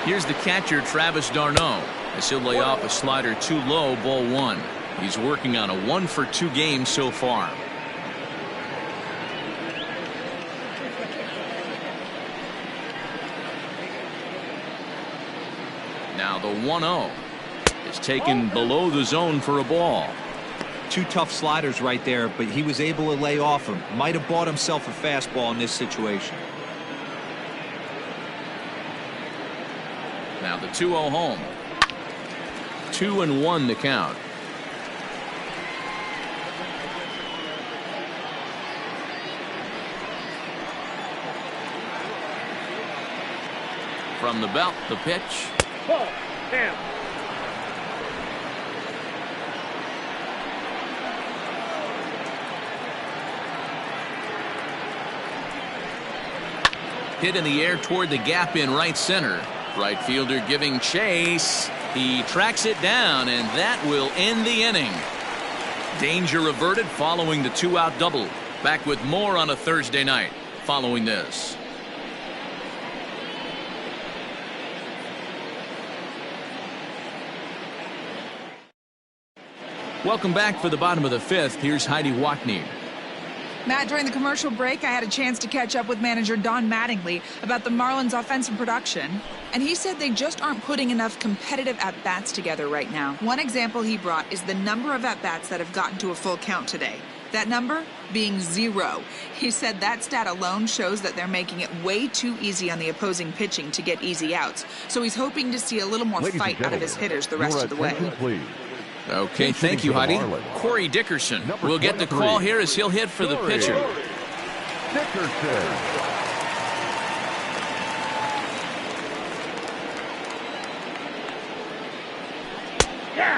Here's the catcher, Travis d'Arnaud, as he'll lay off a slider too low, ball 1. He's working on a 1 for 2 game so far. Now the 1-0 is taken below the zone for a ball. 2 tough sliders right there, but he was able to lay off him. Might have bought himself a fastball in this situation. Now the 2-0 home. 2-1 the count. From the belt, the pitch. Ball. Down. Hit in the air toward the gap in right center. Right fielder giving chase. He tracks it down, and that will end the inning. Danger averted following the 2-out double. Back with more on a Thursday night following this. Welcome back for the bottom of the 5th. Here's Heidi Watney. Matt, during the commercial break, I had a chance to catch up with manager Don Mattingly about the Marlins' offensive production, and he said they just aren't putting enough competitive at-bats together right now. One example he brought is the number of at-bats that have gotten to a full count today. That number being 0. He said that stat alone shows that they're making it way too easy on the opposing pitching to get easy outs, so he's hoping to see a little more fight out of his hitters the rest of the way. Please. Okay, thank you, Heidi. Corey Dickerson will get the call here as he'll hit for the pitcher. Dickerson.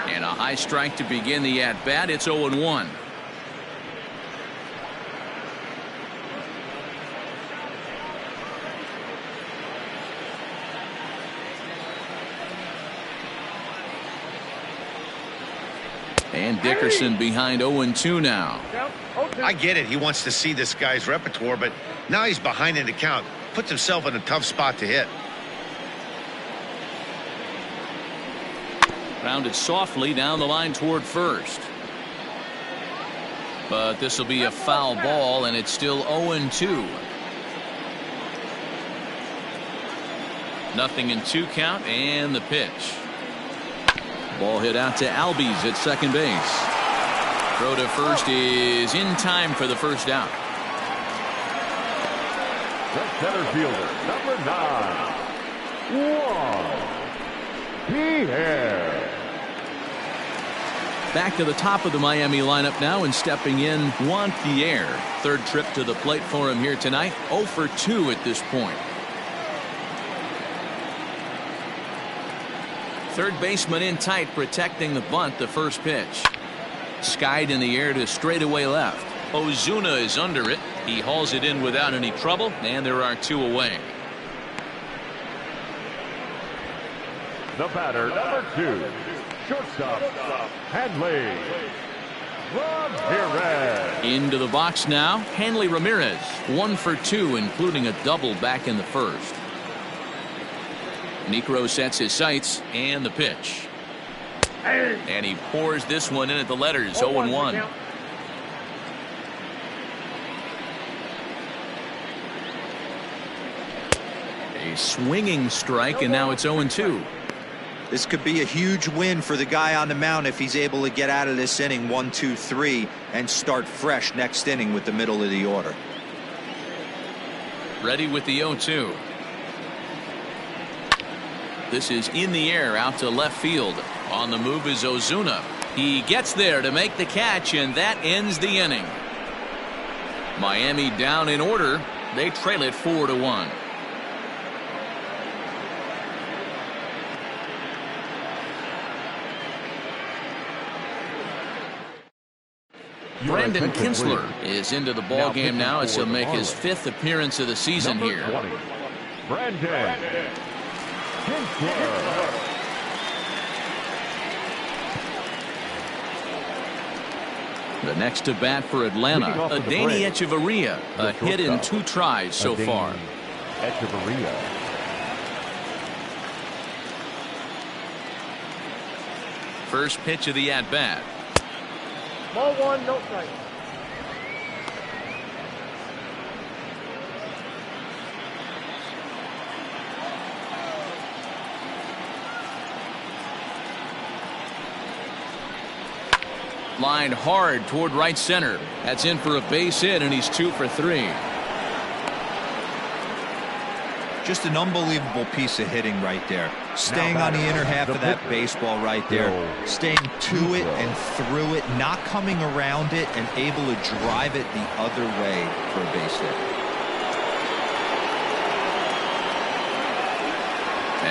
And a high strike to begin the at-bat. It's 0-1. And Dickerson behind 0-2 now. I get it. He wants to see this guy's repertoire, but now he's behind in the count. Puts himself in a tough spot to hit. Rounded softly down the line toward first. But this will be a foul ball, and it's still 0-2. Nothing in 2 count, and the pitch. Ball hit out to Albies at second base. Throw to first is in time for the first out. The center fielder, number 9, Juan Pierre. Back to the top of the Miami lineup now, and stepping in, Juan Pierre. Third trip to the plate for him here tonight. 0 for 2 at this point. Third baseman in tight, protecting the bunt. The first pitch. Skied in the air to straightaway left. Ozuna is under it. He hauls it in without any trouble, and there are 2 away. The batter, number 2, shortstop, Hanley Ramirez. Into the box now, Hanley Ramirez. 1 for 2, including a double back in the first. Necro sets his sights, and the pitch. And he pours this one in at the letters. 0-1. A swinging strike, and now it's 0-2. This could be a huge win for the guy on the mound if he's able to get out of this inning 1, 2, 3 and start fresh next inning with the middle of the order. Ready with the 0-2. This is in the air out to left field. On the move is Ozuna. He gets there to make the catch, and that ends the inning. Miami down in order. They trail it 4-1. Brandon Kinsler is into the ball game now as he'll make his 5th appearance of the season here. 20, Brandon Kinsler. The next to bat for Atlanta, Adeiny Echeverria, a hit in 2 tries so far. Echeverria. First pitch of the at-bat. Ball 1, no strike. Lined hard toward right center. That's in for a base hit, and he's 2 for 3. Just an unbelievable piece of hitting right there. Staying on the inner half of that baseball right there. Staying to it and through it, not coming around it, and able to drive it the other way for a base hit.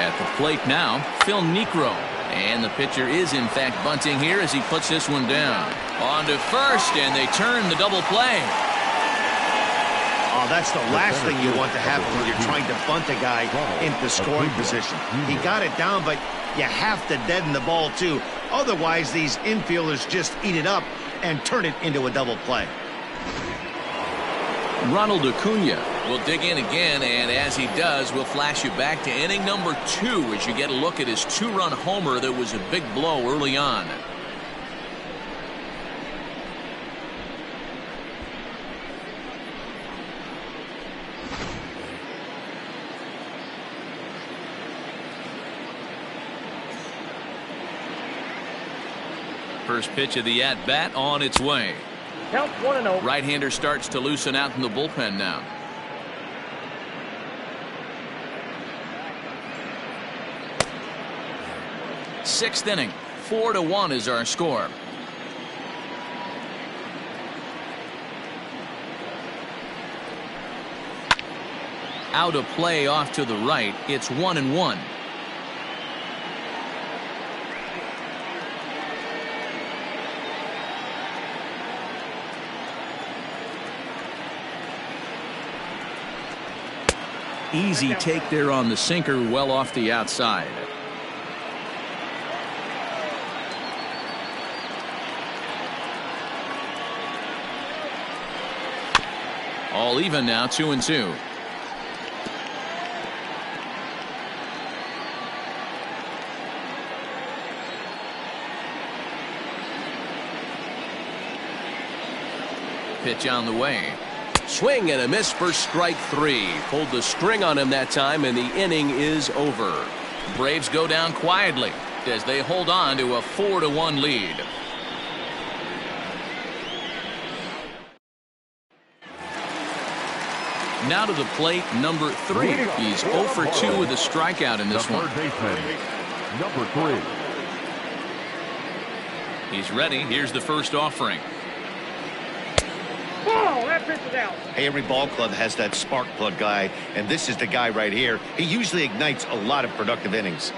At the plate now, Phil Niekro. And the pitcher is, in fact, bunting here as he puts this one down. On to first, and they turn the double play. Oh, that's the last thing you want to happen when you're trying to bunt a guy into scoring position. He got it down, but you have to deaden the ball, too. Otherwise, these infielders just eat it up and turn it into a double play. Ronald Acuna will dig in again, and as he does, we'll flash you back to inning number 2 as you get a look at his 2-run homer that was a big blow early on. First pitch of the at-bat on its way. Count 1-0. Right-hander starts to loosen out in the bullpen now. Sixth inning, 4-1 is our score. Out of play off to the right. It's 1-1. Easy take there on the sinker, well off the outside. All even now, 2-2. Pitch on the way. Swing and a miss for strike 3. Pulled the string on him that time, and the inning is over. Braves go down quietly as they hold on to a 4-1 lead. Now to the plate, number 3. He's 0 for 2 with a strikeout in this one. Third baseman, number 3. He's ready. Here's the first offering. Oh, that pitch is out. Hey, every ball club has that spark plug guy, and this is the guy right here. He usually ignites a lot of productive innings.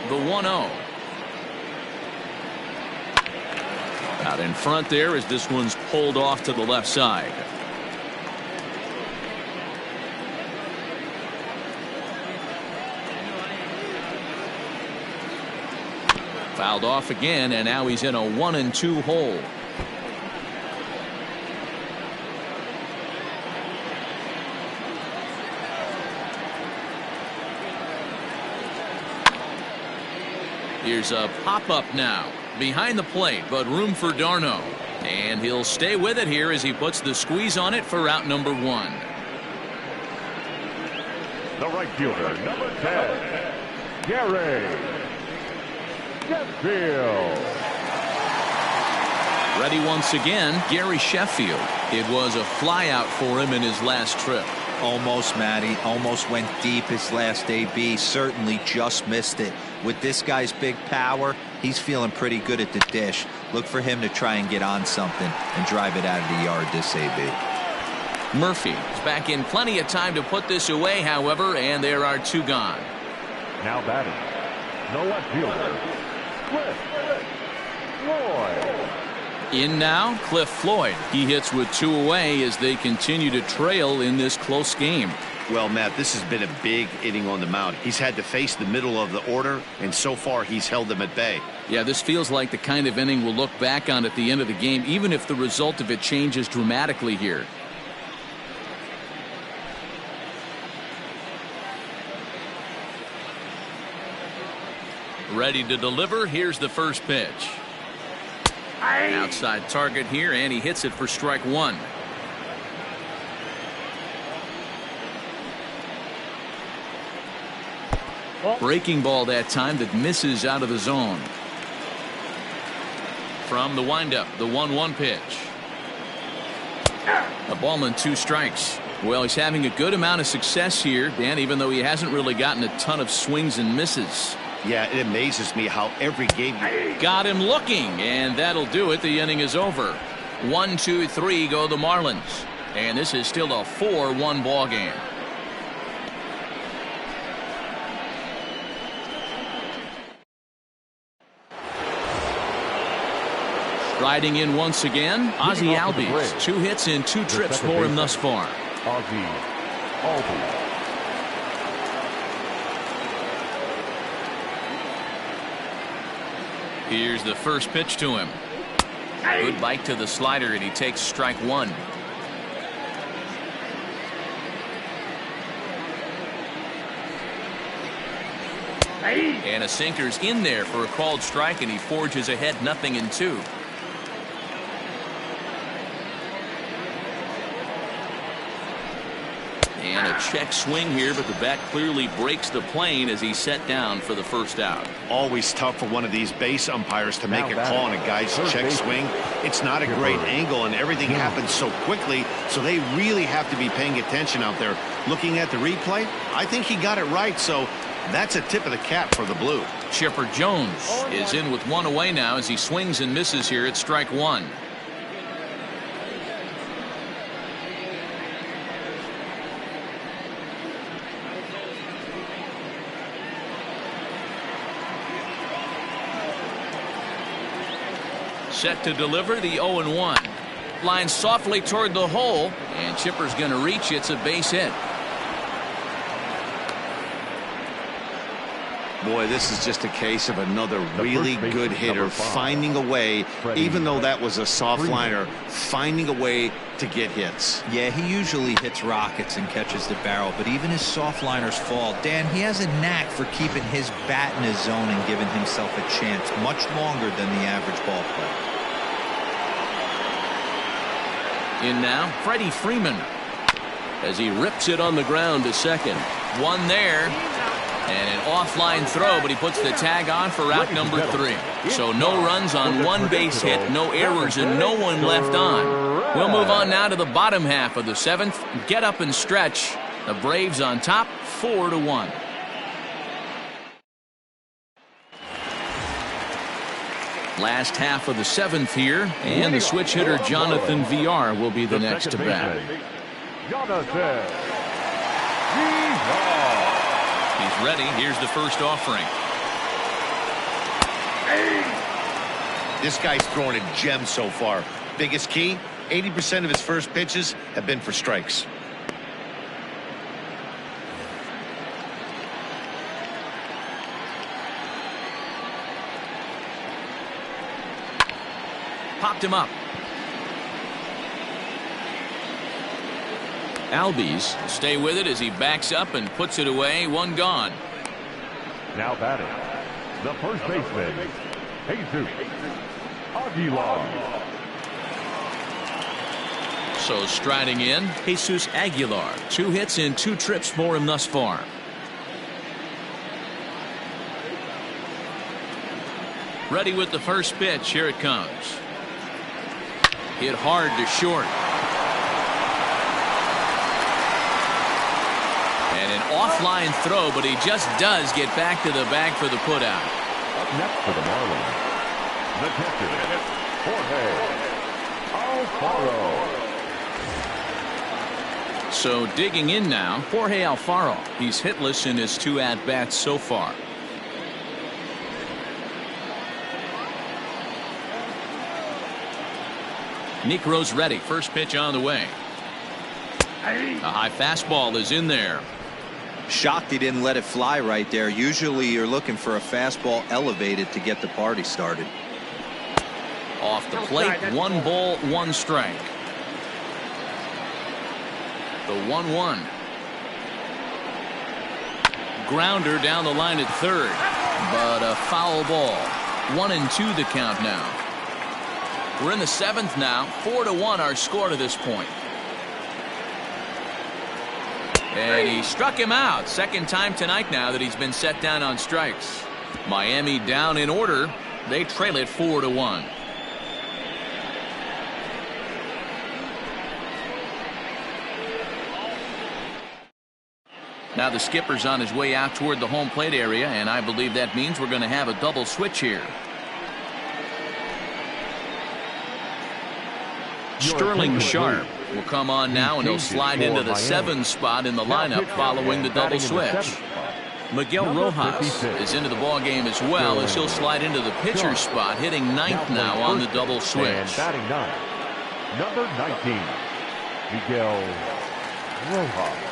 The 1-0. Out in front there as this one's pulled off to the left side. Fouled off again, and now he's in a 1-2 hole. Here's a pop-up now. Behind the plate, but room for d'Arnaud. And he'll stay with it here as he puts the squeeze on it for out number 1. The right fielder, number 10, Gary Sheffield. Ready once again, Gary Sheffield. It was a flyout for him in his last trip. Almost, Matty. Almost went deep his last AB. Certainly just missed it. With this guy's big power, he's feeling pretty good at the dish. Look for him to try and get on something and drive it out of the yard this AB. Murphy is back in plenty of time to put this away, however, and there are 2 gone. Now batting, the left fielder, Cliff Floyd. In now, Cliff Floyd. He hits with 2 away as they continue to trail in this close game. Well, Matt, this has been a big inning on the mound. He's had to face the middle of the order, and so far he's held them at bay. Yeah, this feels like the kind of inning we'll look back on at the end of the game, even if the result of it changes dramatically here. Ready to deliver. Here's the first pitch. Outside target here, and he hits it for strike 1. Breaking ball that time that misses out of the zone. From the windup, the 1-1 pitch. A ball and 2 strikes. Well, he's having a good amount of success here, Dan, even though he hasn't really gotten a ton of swings and misses. Yeah, it amazes me how every game... Got him looking, and that'll do it. The inning is over. 1, 2, 3 go the Marlins. And this is still a 4-1 ball game. Riding in once again, Ozzie Albies. 2 hits and 2 trips for him thus far. Ozzie Albies. Here's the first pitch to him. Good bite to the slider, and he takes strike 1. And a sinker's in there for a called strike, and he forges ahead 0-2. And a check swing here, but the bat clearly breaks the plane as he's set down for the first out. Always tough for one of these base umpires to make a call on a guy's check swing. It's not a great angle, and everything happens so quickly, so they really have to be paying attention out there. Looking at the replay, I think he got it right, so that's a tip of the cap for the Blue. Chipper Jones is in with 1 away now as he swings and misses here at strike 1. Set to deliver the 0-1. Line softly toward the hole, and Chipper's going to reach. It's a base hit. Boy, this is just a case of another really good hitter finding a way, even though that was a soft liner, finding a way to get hits. Yeah, he usually hits rockets and catches the barrel, but even his soft liners fall. Dan, he has a knack for keeping his bat in his zone and giving himself a chance much longer than the average ball player. In now, Freddie Freeman as he rips it on the ground to second. 1 there. And an offline throw, but he puts the tag on for out number 3. So no runs on 1 base hit, no errors, and no one left on. We'll move on now to the bottom half of the 7th. Get up and stretch. The Braves on top, 4-1. Last half of the 7th here, and the switch hitter Jonathan VR will be the next to bat. Jonathan. He's ready. Here's the first offering. This guy's throwing a gem so far. Biggest key, 80% of his first pitches have been for strikes. Popped him up. Albies stay with it as he backs up and puts it away. 1 gone. Now batting, the first baseman, Jesus Aguilar. So striding in, Jesus Aguilar. 2 hits and 2 trips for him thus far. Ready with the first pitch. Here it comes. Hit hard to short. And an offline throw, but he just does get back to the bag for the putout. Up next for the Marlins, the catcher, Jorge Alfaro. So digging in now, Jorge Alfaro. He's hitless in his 2 at-bats so far. Necro's ready. First pitch on the way. A high fastball is in there. Shocked he didn't let it fly right there. Usually you're looking for a fastball elevated to get the party started. Off the plate, 1 ball, 1 strike. The 1-1. Grounder down the line at third, but a foul ball. 1-2 the count now. We're in the 7th now. 4-1 our score to this point. And he struck him out. Second time tonight now that he's been set down on strikes. Miami down in order. They trail it 4-1. Now the skipper's on his way out toward the home plate area, and I believe that means we're going to have a double switch here. Sterling Sharp will come on now, and he'll slide into the 7 spot in the lineup following the double switch. Miguel Rojas is into the ball game as well, as he'll slide into the pitcher's spot, hitting ninth now on the double switch. And batting ninth, number 19, Miguel Rojas.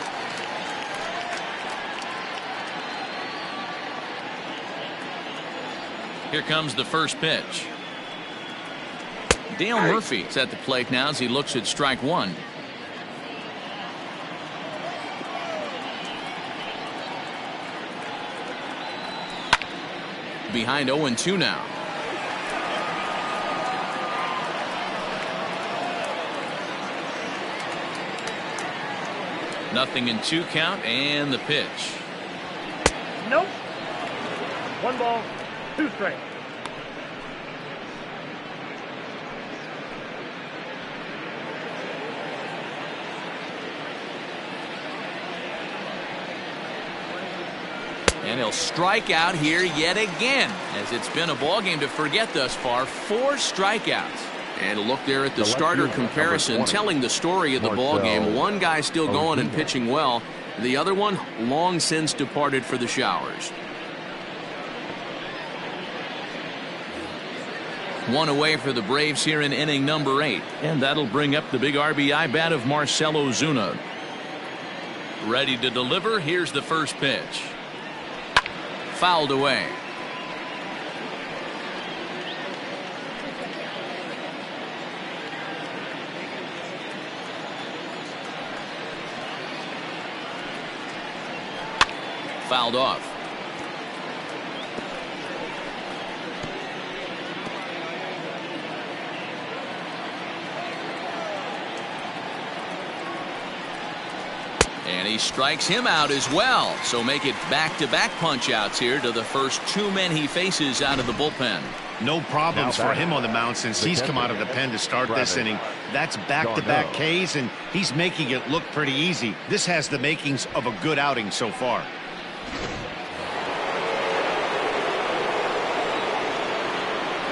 Here comes the first pitch. Dale Murphy's at the plate now as he looks at strike one. Behind 0-2 now. Nothing in 2 count, and the pitch. Nope. 1 ball, 2 strikes. And he'll strike out here yet again, as it's been a ball game to forget thus far. 4 strikeouts. And a look there at the starter comparison, telling the story of the ball game. One guy still going and pitching well. The other one long since departed for the showers. 1 away for the Braves here in inning number 8. And that'll bring up the big RBI bat of Marcell Ozuna. Ready to deliver. Here's the first pitch. Fouled away. Fouled off. And he strikes him out as well. So make it back-to-back punch-outs here to the first 2 men he faces out of the bullpen. No problems for him on the mound since he's come out of the pen to start this inning. That's back-to-back Ks, and he's making it look pretty easy. This has the makings of a good outing so far.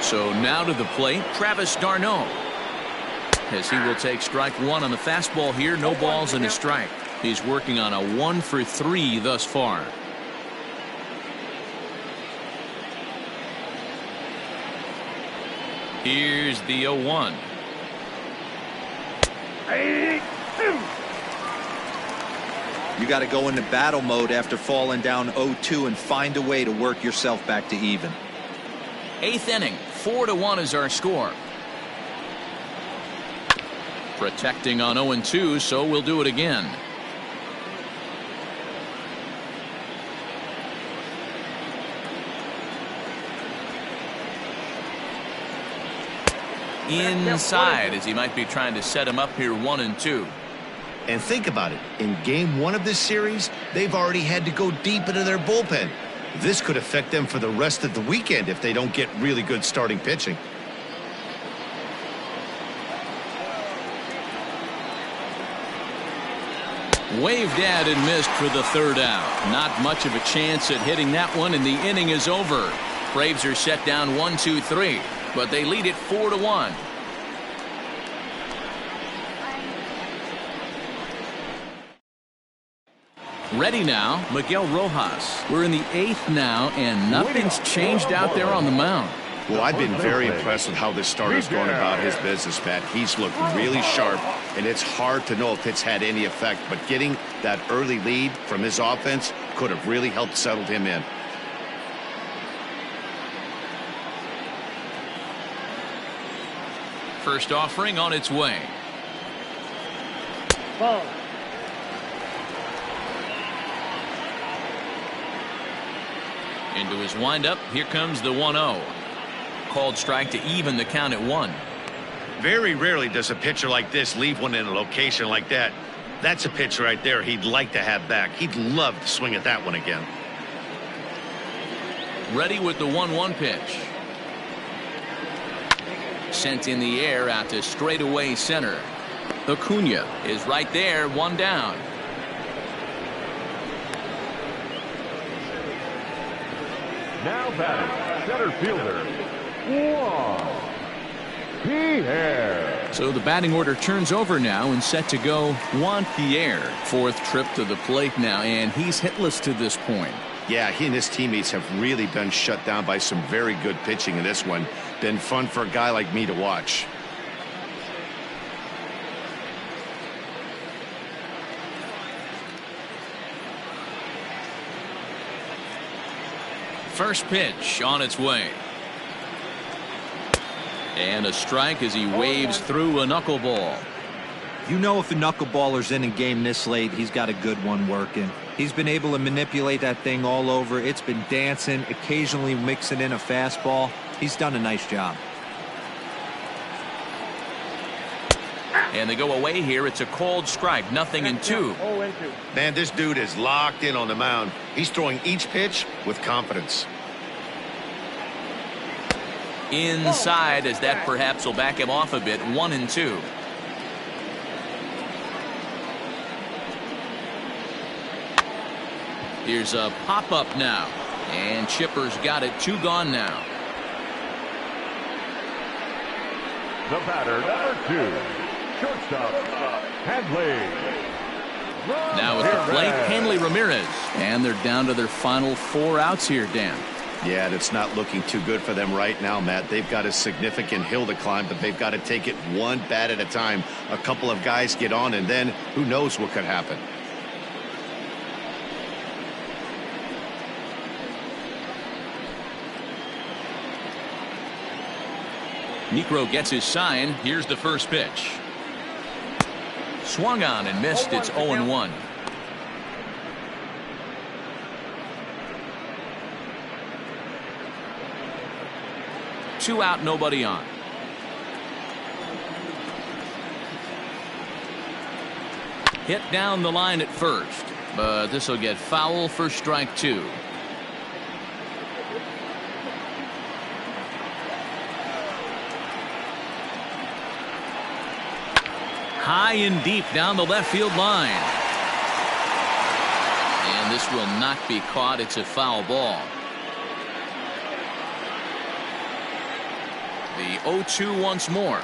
So now to the plate, Travis d'Arnaud, as he will take strike 1 on the fastball here. No balls and a strike. He's working on a 1 for 3 thus far. Here's the 0-1. You got to go into battle mode after falling down 0-2 and find a way to work yourself back to even. 8th inning, 4-1 is our score. Protecting on 0-2, so we'll do it again. Inside, as he might be trying to set him up here 1-2. And think about it. In game 1 of this series, they've already had to go deep into their bullpen. This could affect them for the rest of the weekend if they don't get really good starting pitching. Waved at and missed for the 3rd out. Not much of a chance at hitting that one, and the inning is over. Braves are set down 1-2-3. But they lead it 4-1. Ready now, Miguel Rojas. We're in the 8th now, and nothing's changed out there on the mound. Well, I've been very impressed with how this starter's going about his business, Matt. He's looked really sharp, and it's hard to know if it's had any effect. But getting that early lead from his offense could have really helped settle him in. First offering on its way. Ball. Into his windup. Here comes the 1-0. Called strike to even the count at 1. Very rarely does a pitcher like this leave one in a location like that. That's a pitch right there he'd like to have back. He'd love to swing at that one again. Ready with the 1-1 pitch. Sent in the air out to straightaway center. Acuna is right there, 1 down. Now batting, center fielder, Juan Pierre. So the batting order turns over now and set to go Juan Pierre. 4th trip to the plate now, and he's hitless to this point. Yeah, he and his teammates have really been shut down by some very good pitching in this one. Been fun for a guy like me to watch. First pitch on its way. And a strike as he waves through a knuckleball. You know, if a knuckleballer's in a game this late, he's got a good one working. He's been able to manipulate that thing all over. It's been dancing, occasionally mixing in a fastball. He's done a nice job. And they go away here. It's a cold strike, 0-2. Man, this dude is locked in on the mound. He's throwing each pitch with confidence. Inside, as that perhaps will back him off a bit, 1-2. Here's a pop-up now. And Chipper's got it, 2 gone now. The batter, number 2, shortstop, Hanley. Now at the plate, Hanley Ramirez. And they're down to their final 4 outs here, Dan. Yeah, that's not looking too good for them right now, Matt. They've got a significant hill to climb, but they've got to take it one bat at a time. A couple of guys get on, and then who knows what could happen. Niekro gets his sign. Here's the first pitch. Swung on and missed. It's 0-1. Two out, nobody on. Hit down the line at first, but this will get foul for strike 2. High and deep down the left field line. And this will not be caught. It's a foul ball. The 0-2 once more.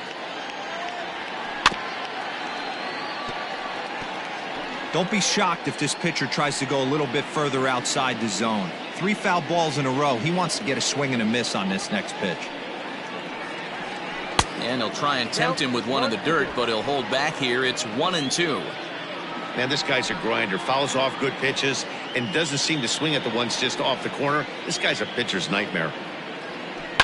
Don't be shocked if this pitcher tries to go a little bit further outside the zone. 3 foul balls in a row. He wants to get a swing and a miss on this next pitch. And he'll try and tempt him with one in the dirt, but he'll hold back here. It's 1-2. Man, this guy's a grinder. Fouls off good pitches and doesn't seem to swing at the ones just off the corner. This guy's a pitcher's nightmare.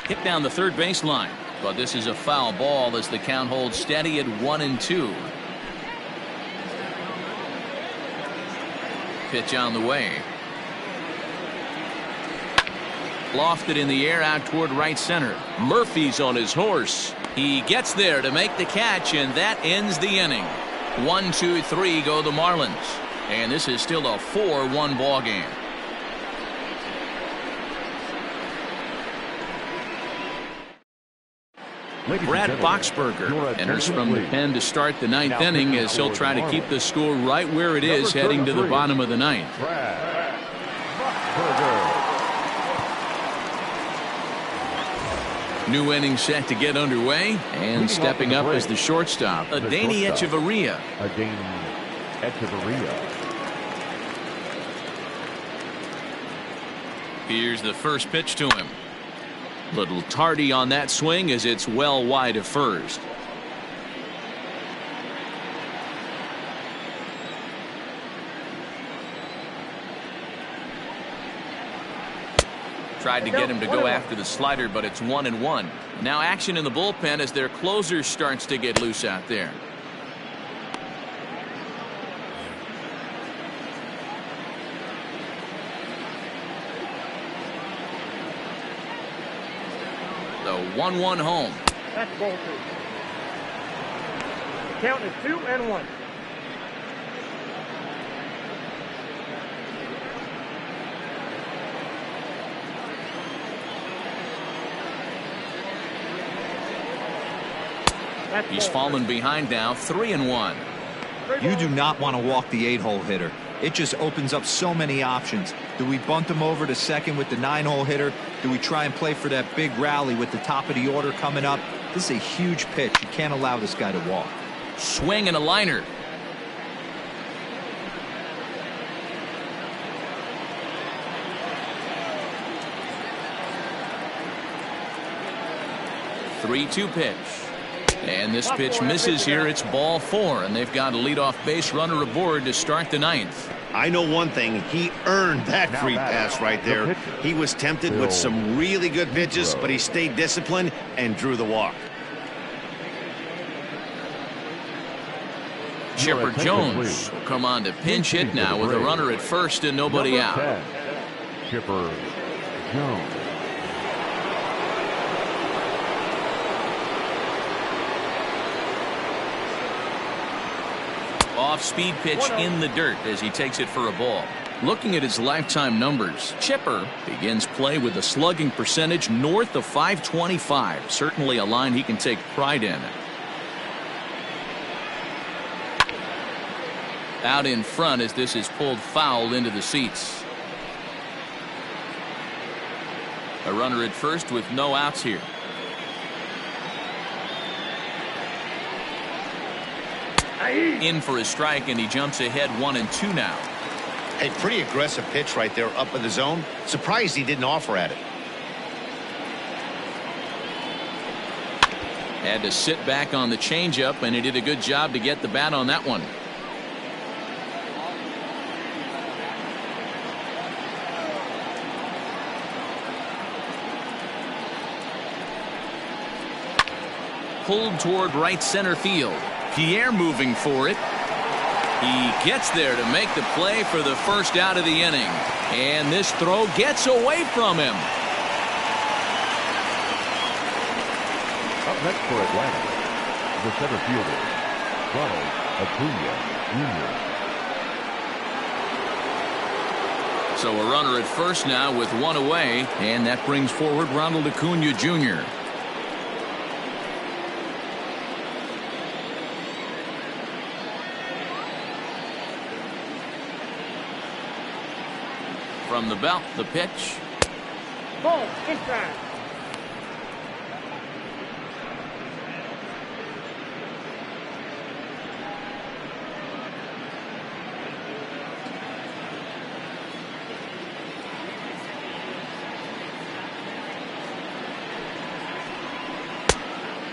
Hit down the third base line, but this is a foul ball as the count holds steady at 1-2. Pitch on the way. Lofted in the air out toward right center. Murphy's on his horse. He gets there to make the catch, and that ends the inning. 1, 2, 3 go the Marlins. And this is still a 4-1 ball game. Brad Boxberger enters from the pen to start the 9th inning as he'll try to keep the score right where it is heading to the bottom of the 9th. Brad Boxberger. New inning set to get underway, and stepping up as the shortstop, Adeiny Echeverria. Here's the first pitch to him. Little tardy on that swing as it's well wide of first. Tried to get him to go after the slider, but it's 1-1. Now action in the bullpen as their closer starts to get loose out there. The 1-1 home. That's ball 2. Count is 2-1. He's fallen behind now, 3-1. You do not want to walk the 8-hole hitter. It just opens up so many options. Do we bunt him over to second with the 9-hole hitter? Do we try and play for that big rally with the top of the order coming up? This is a huge pitch. You can't allow this guy to walk. Swing and a liner. 3-2 pitch. And this pitch misses here. It's ball 4, and they've got a leadoff base runner aboard to start the 9th. I know one thing. He earned that free pass right there. He was tempted with some really good pitches, but he stayed disciplined and drew the walk. Chipper Jones will come on to pinch hit now with a runner at first and nobody out. Chipper Jones. Off-speed pitch in the dirt as he takes it for a ball. Looking at his lifetime numbers, Chipper begins play with a slugging percentage north of .525. Certainly a line he can take pride in. Out in front as this is pulled foul into the seats. A runner at first with no outs here. In for a strike, and he jumps ahead 1-2 now. A pretty aggressive pitch right there up in the zone. Surprised he didn't offer at it. Had to sit back on the changeup, and he did a good job to get the bat on that one. Pulled toward right center field. Pierre moving for it. He gets there to make the play for the first out of the inning. And this throw gets away from him. Up next for Atlanta, the center fielder, Ronald Acuna Jr. So a runner at first now with one away, and that brings forward Ronald Acuna Jr. From the belt, the pitch. Ball, inside.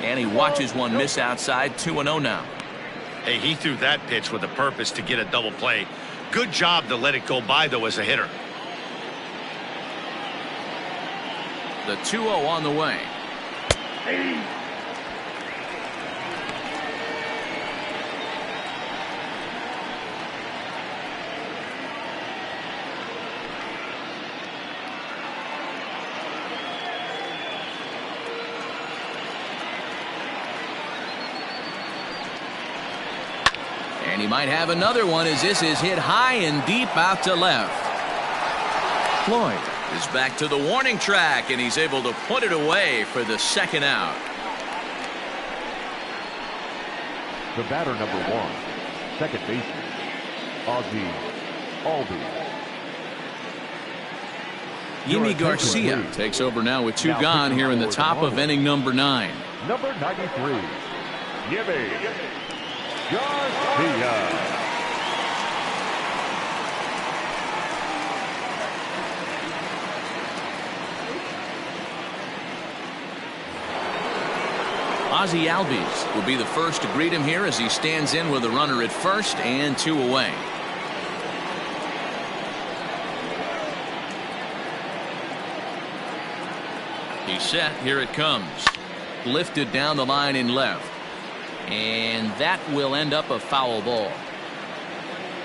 And he watches one miss outside. 2-0 now. Hey, he threw that pitch with a purpose to get a double play. Good job to let it go by, though, as a hitter. The 2-0 on the way. And he might have another one as this is hit high and deep out to left. Floyd is back to the warning track, and he's able to put it away for the second out. The batter, number 1, second baseman, Ozzie Albies. Yimi Garcia takes over now with 2 gone here in the top of inning number 9. Number 93, Yimi Garcia. Ozzie Albies will be the first to greet him here as he stands in with a runner at first and 2 away. He's set. Here it comes. Lifted down the line in left. And that will end up a foul ball.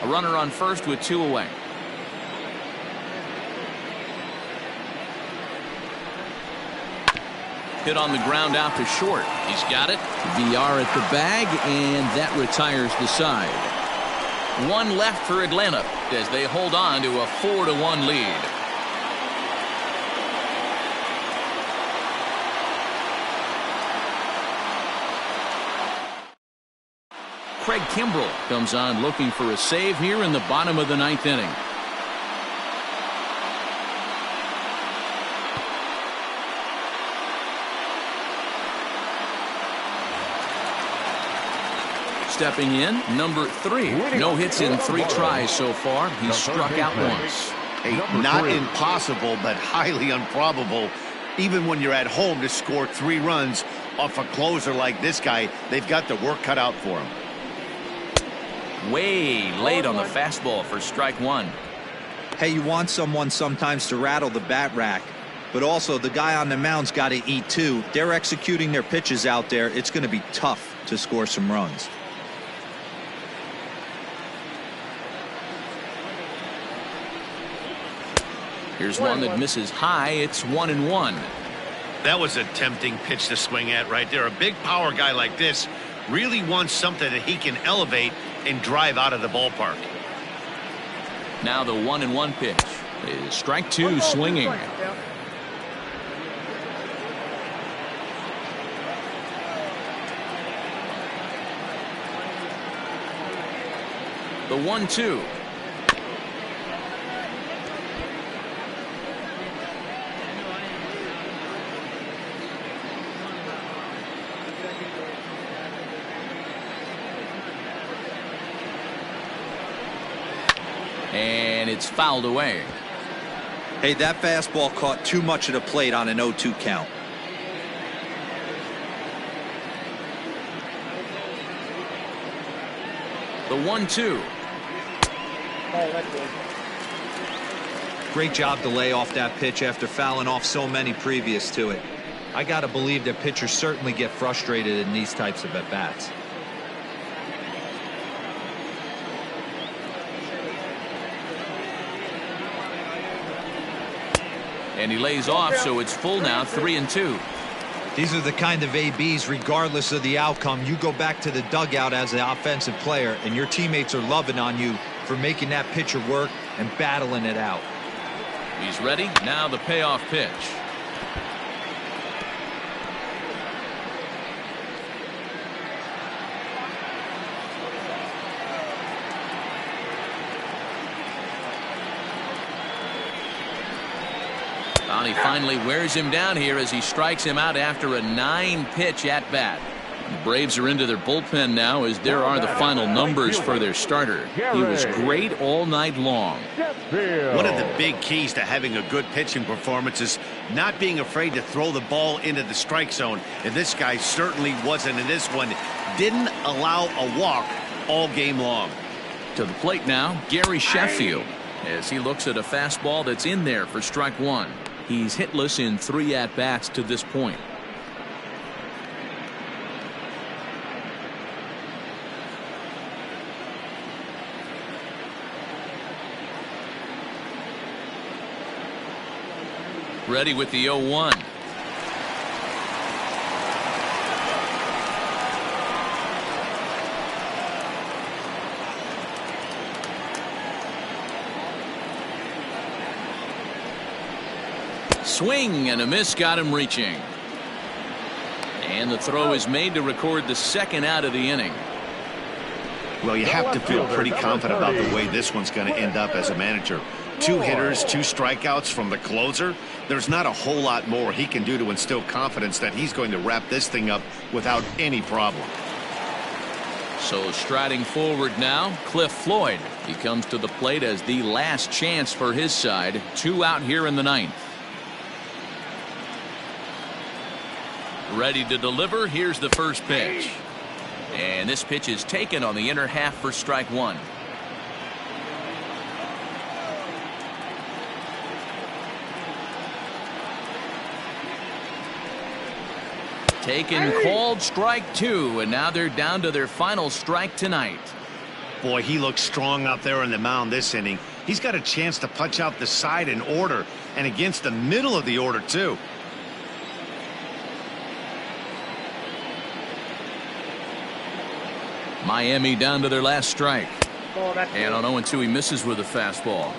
A runner on first with 2 away. Hit on the ground out to short. He's got it. VR at the bag, and that retires the side. 1 left for Atlanta as they hold on to a 4-1 lead. Craig Kimbrell comes on looking for a save here in the bottom of the 9th inning. Stepping in, number 3. No hits in 3 tries so far. He's struck out once. Hey, not impossible, but highly improbable. Even when you're at home to score 3 runs, off a closer like this guy, they've got the work cut out for him. Way late on the fastball for strike one. Hey, you want someone sometimes to rattle the bat rack, but also the guy on the mound's got to eat too. They're executing their pitches out there. It's going to be tough to score some runs. Here's one that misses high. It's 1-1. That was a tempting pitch to swing at right there. A big power guy like this really wants something that he can elevate and drive out of the ballpark. Now the 1-1 pitch is strike two, swinging. The 1-2. And it's fouled away. Hey, that fastball caught too much of the plate on an 0-2 count. The 1-2. Great job to lay off that pitch after fouling off so many previous to it. I got to believe that pitchers certainly get frustrated in these types of at-bats. And he lays off, so it's full now, 3-2. These are the kind of ABs, regardless of the outcome, you go back to the dugout as an offensive player, and your teammates are loving on you for making that pitcher work and battling it out. He's ready. Now the payoff pitch. He finally wears him down here as he strikes him out after a 9-pitch at bat. The Braves are into their bullpen now as there are the final numbers for their starter. He was great all night long. One of the big keys to having a good pitching performance is not being afraid to throw the ball into the strike zone. And this guy certainly wasn't in this one. Didn't allow a walk all game long. To the plate now, Gary Sheffield, as he looks at a fastball that's in there for strike one. He's hitless in 3 at-bats to this point. Ready with the 0-1. Swing and a miss, got him reaching. And the throw is made to record the second out of the inning. Well, you have to feel pretty confident about the way this one's going to end up as a manager. 2 hitters, 2 strikeouts from the closer. There's not a whole lot more he can do to instill confidence that he's going to wrap this thing up without any problem. So striding forward now, Cliff Floyd. He comes to the plate as the last chance for his side. 2 out here in the 9th. Ready to deliver. Here's the first pitch. And this pitch is taken on the inner half for strike one. Taken, called, strike 2, and now they're down to their final strike tonight. Boy, he looks strong out there on the mound this inning. He's got a chance to punch out the side in order, and against the middle of the order too. Miami down to their last strike. And on 0-2 he misses with a fastball.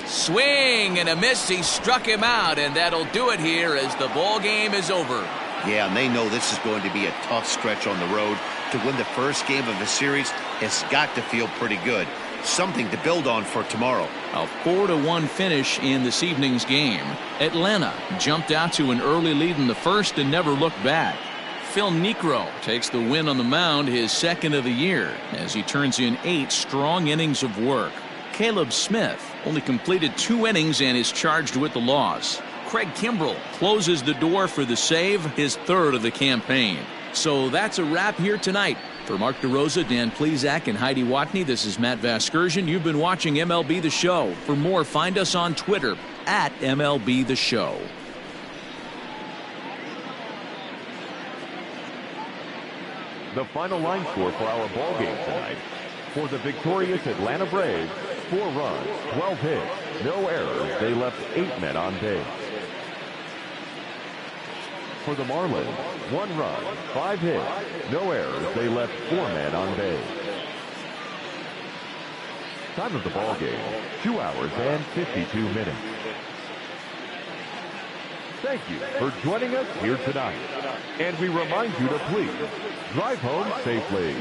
Swing and a miss. He struck him out, and that'll do it here as the ball game is over. Yeah, and they know this is going to be a tough stretch on the road. To win the first game of the series has got to feel pretty good. Something to build on for tomorrow. A 4-1 finish in this evening's game. Atlanta jumped out to an early lead in the first and never looked back. Phil Niekro takes the win on the mound, his second of the year, as he turns in 8 strong innings of work. Caleb Smith only completed 2 innings and is charged with the loss. Craig Kimbrell closes the door for the save, his 3rd of the campaign. So that's a wrap here tonight. For Mark DeRosa, Dan Plesac, and Heidi Watney, this is Matt Vasgersian. You've been watching MLB The Show. For more, find us on Twitter at MLB The Show. The final line score for our ball game tonight. For the victorious Atlanta Braves, 4 runs, 12 hits, no errors. They left 8 men on base. For the Marlins, 1 run, 5 hits, no errors. They left 4 men on base. Time of the ball game, 2 hours and 52 minutes. Thank you for joining us here tonight. And we remind you to please drive home safely.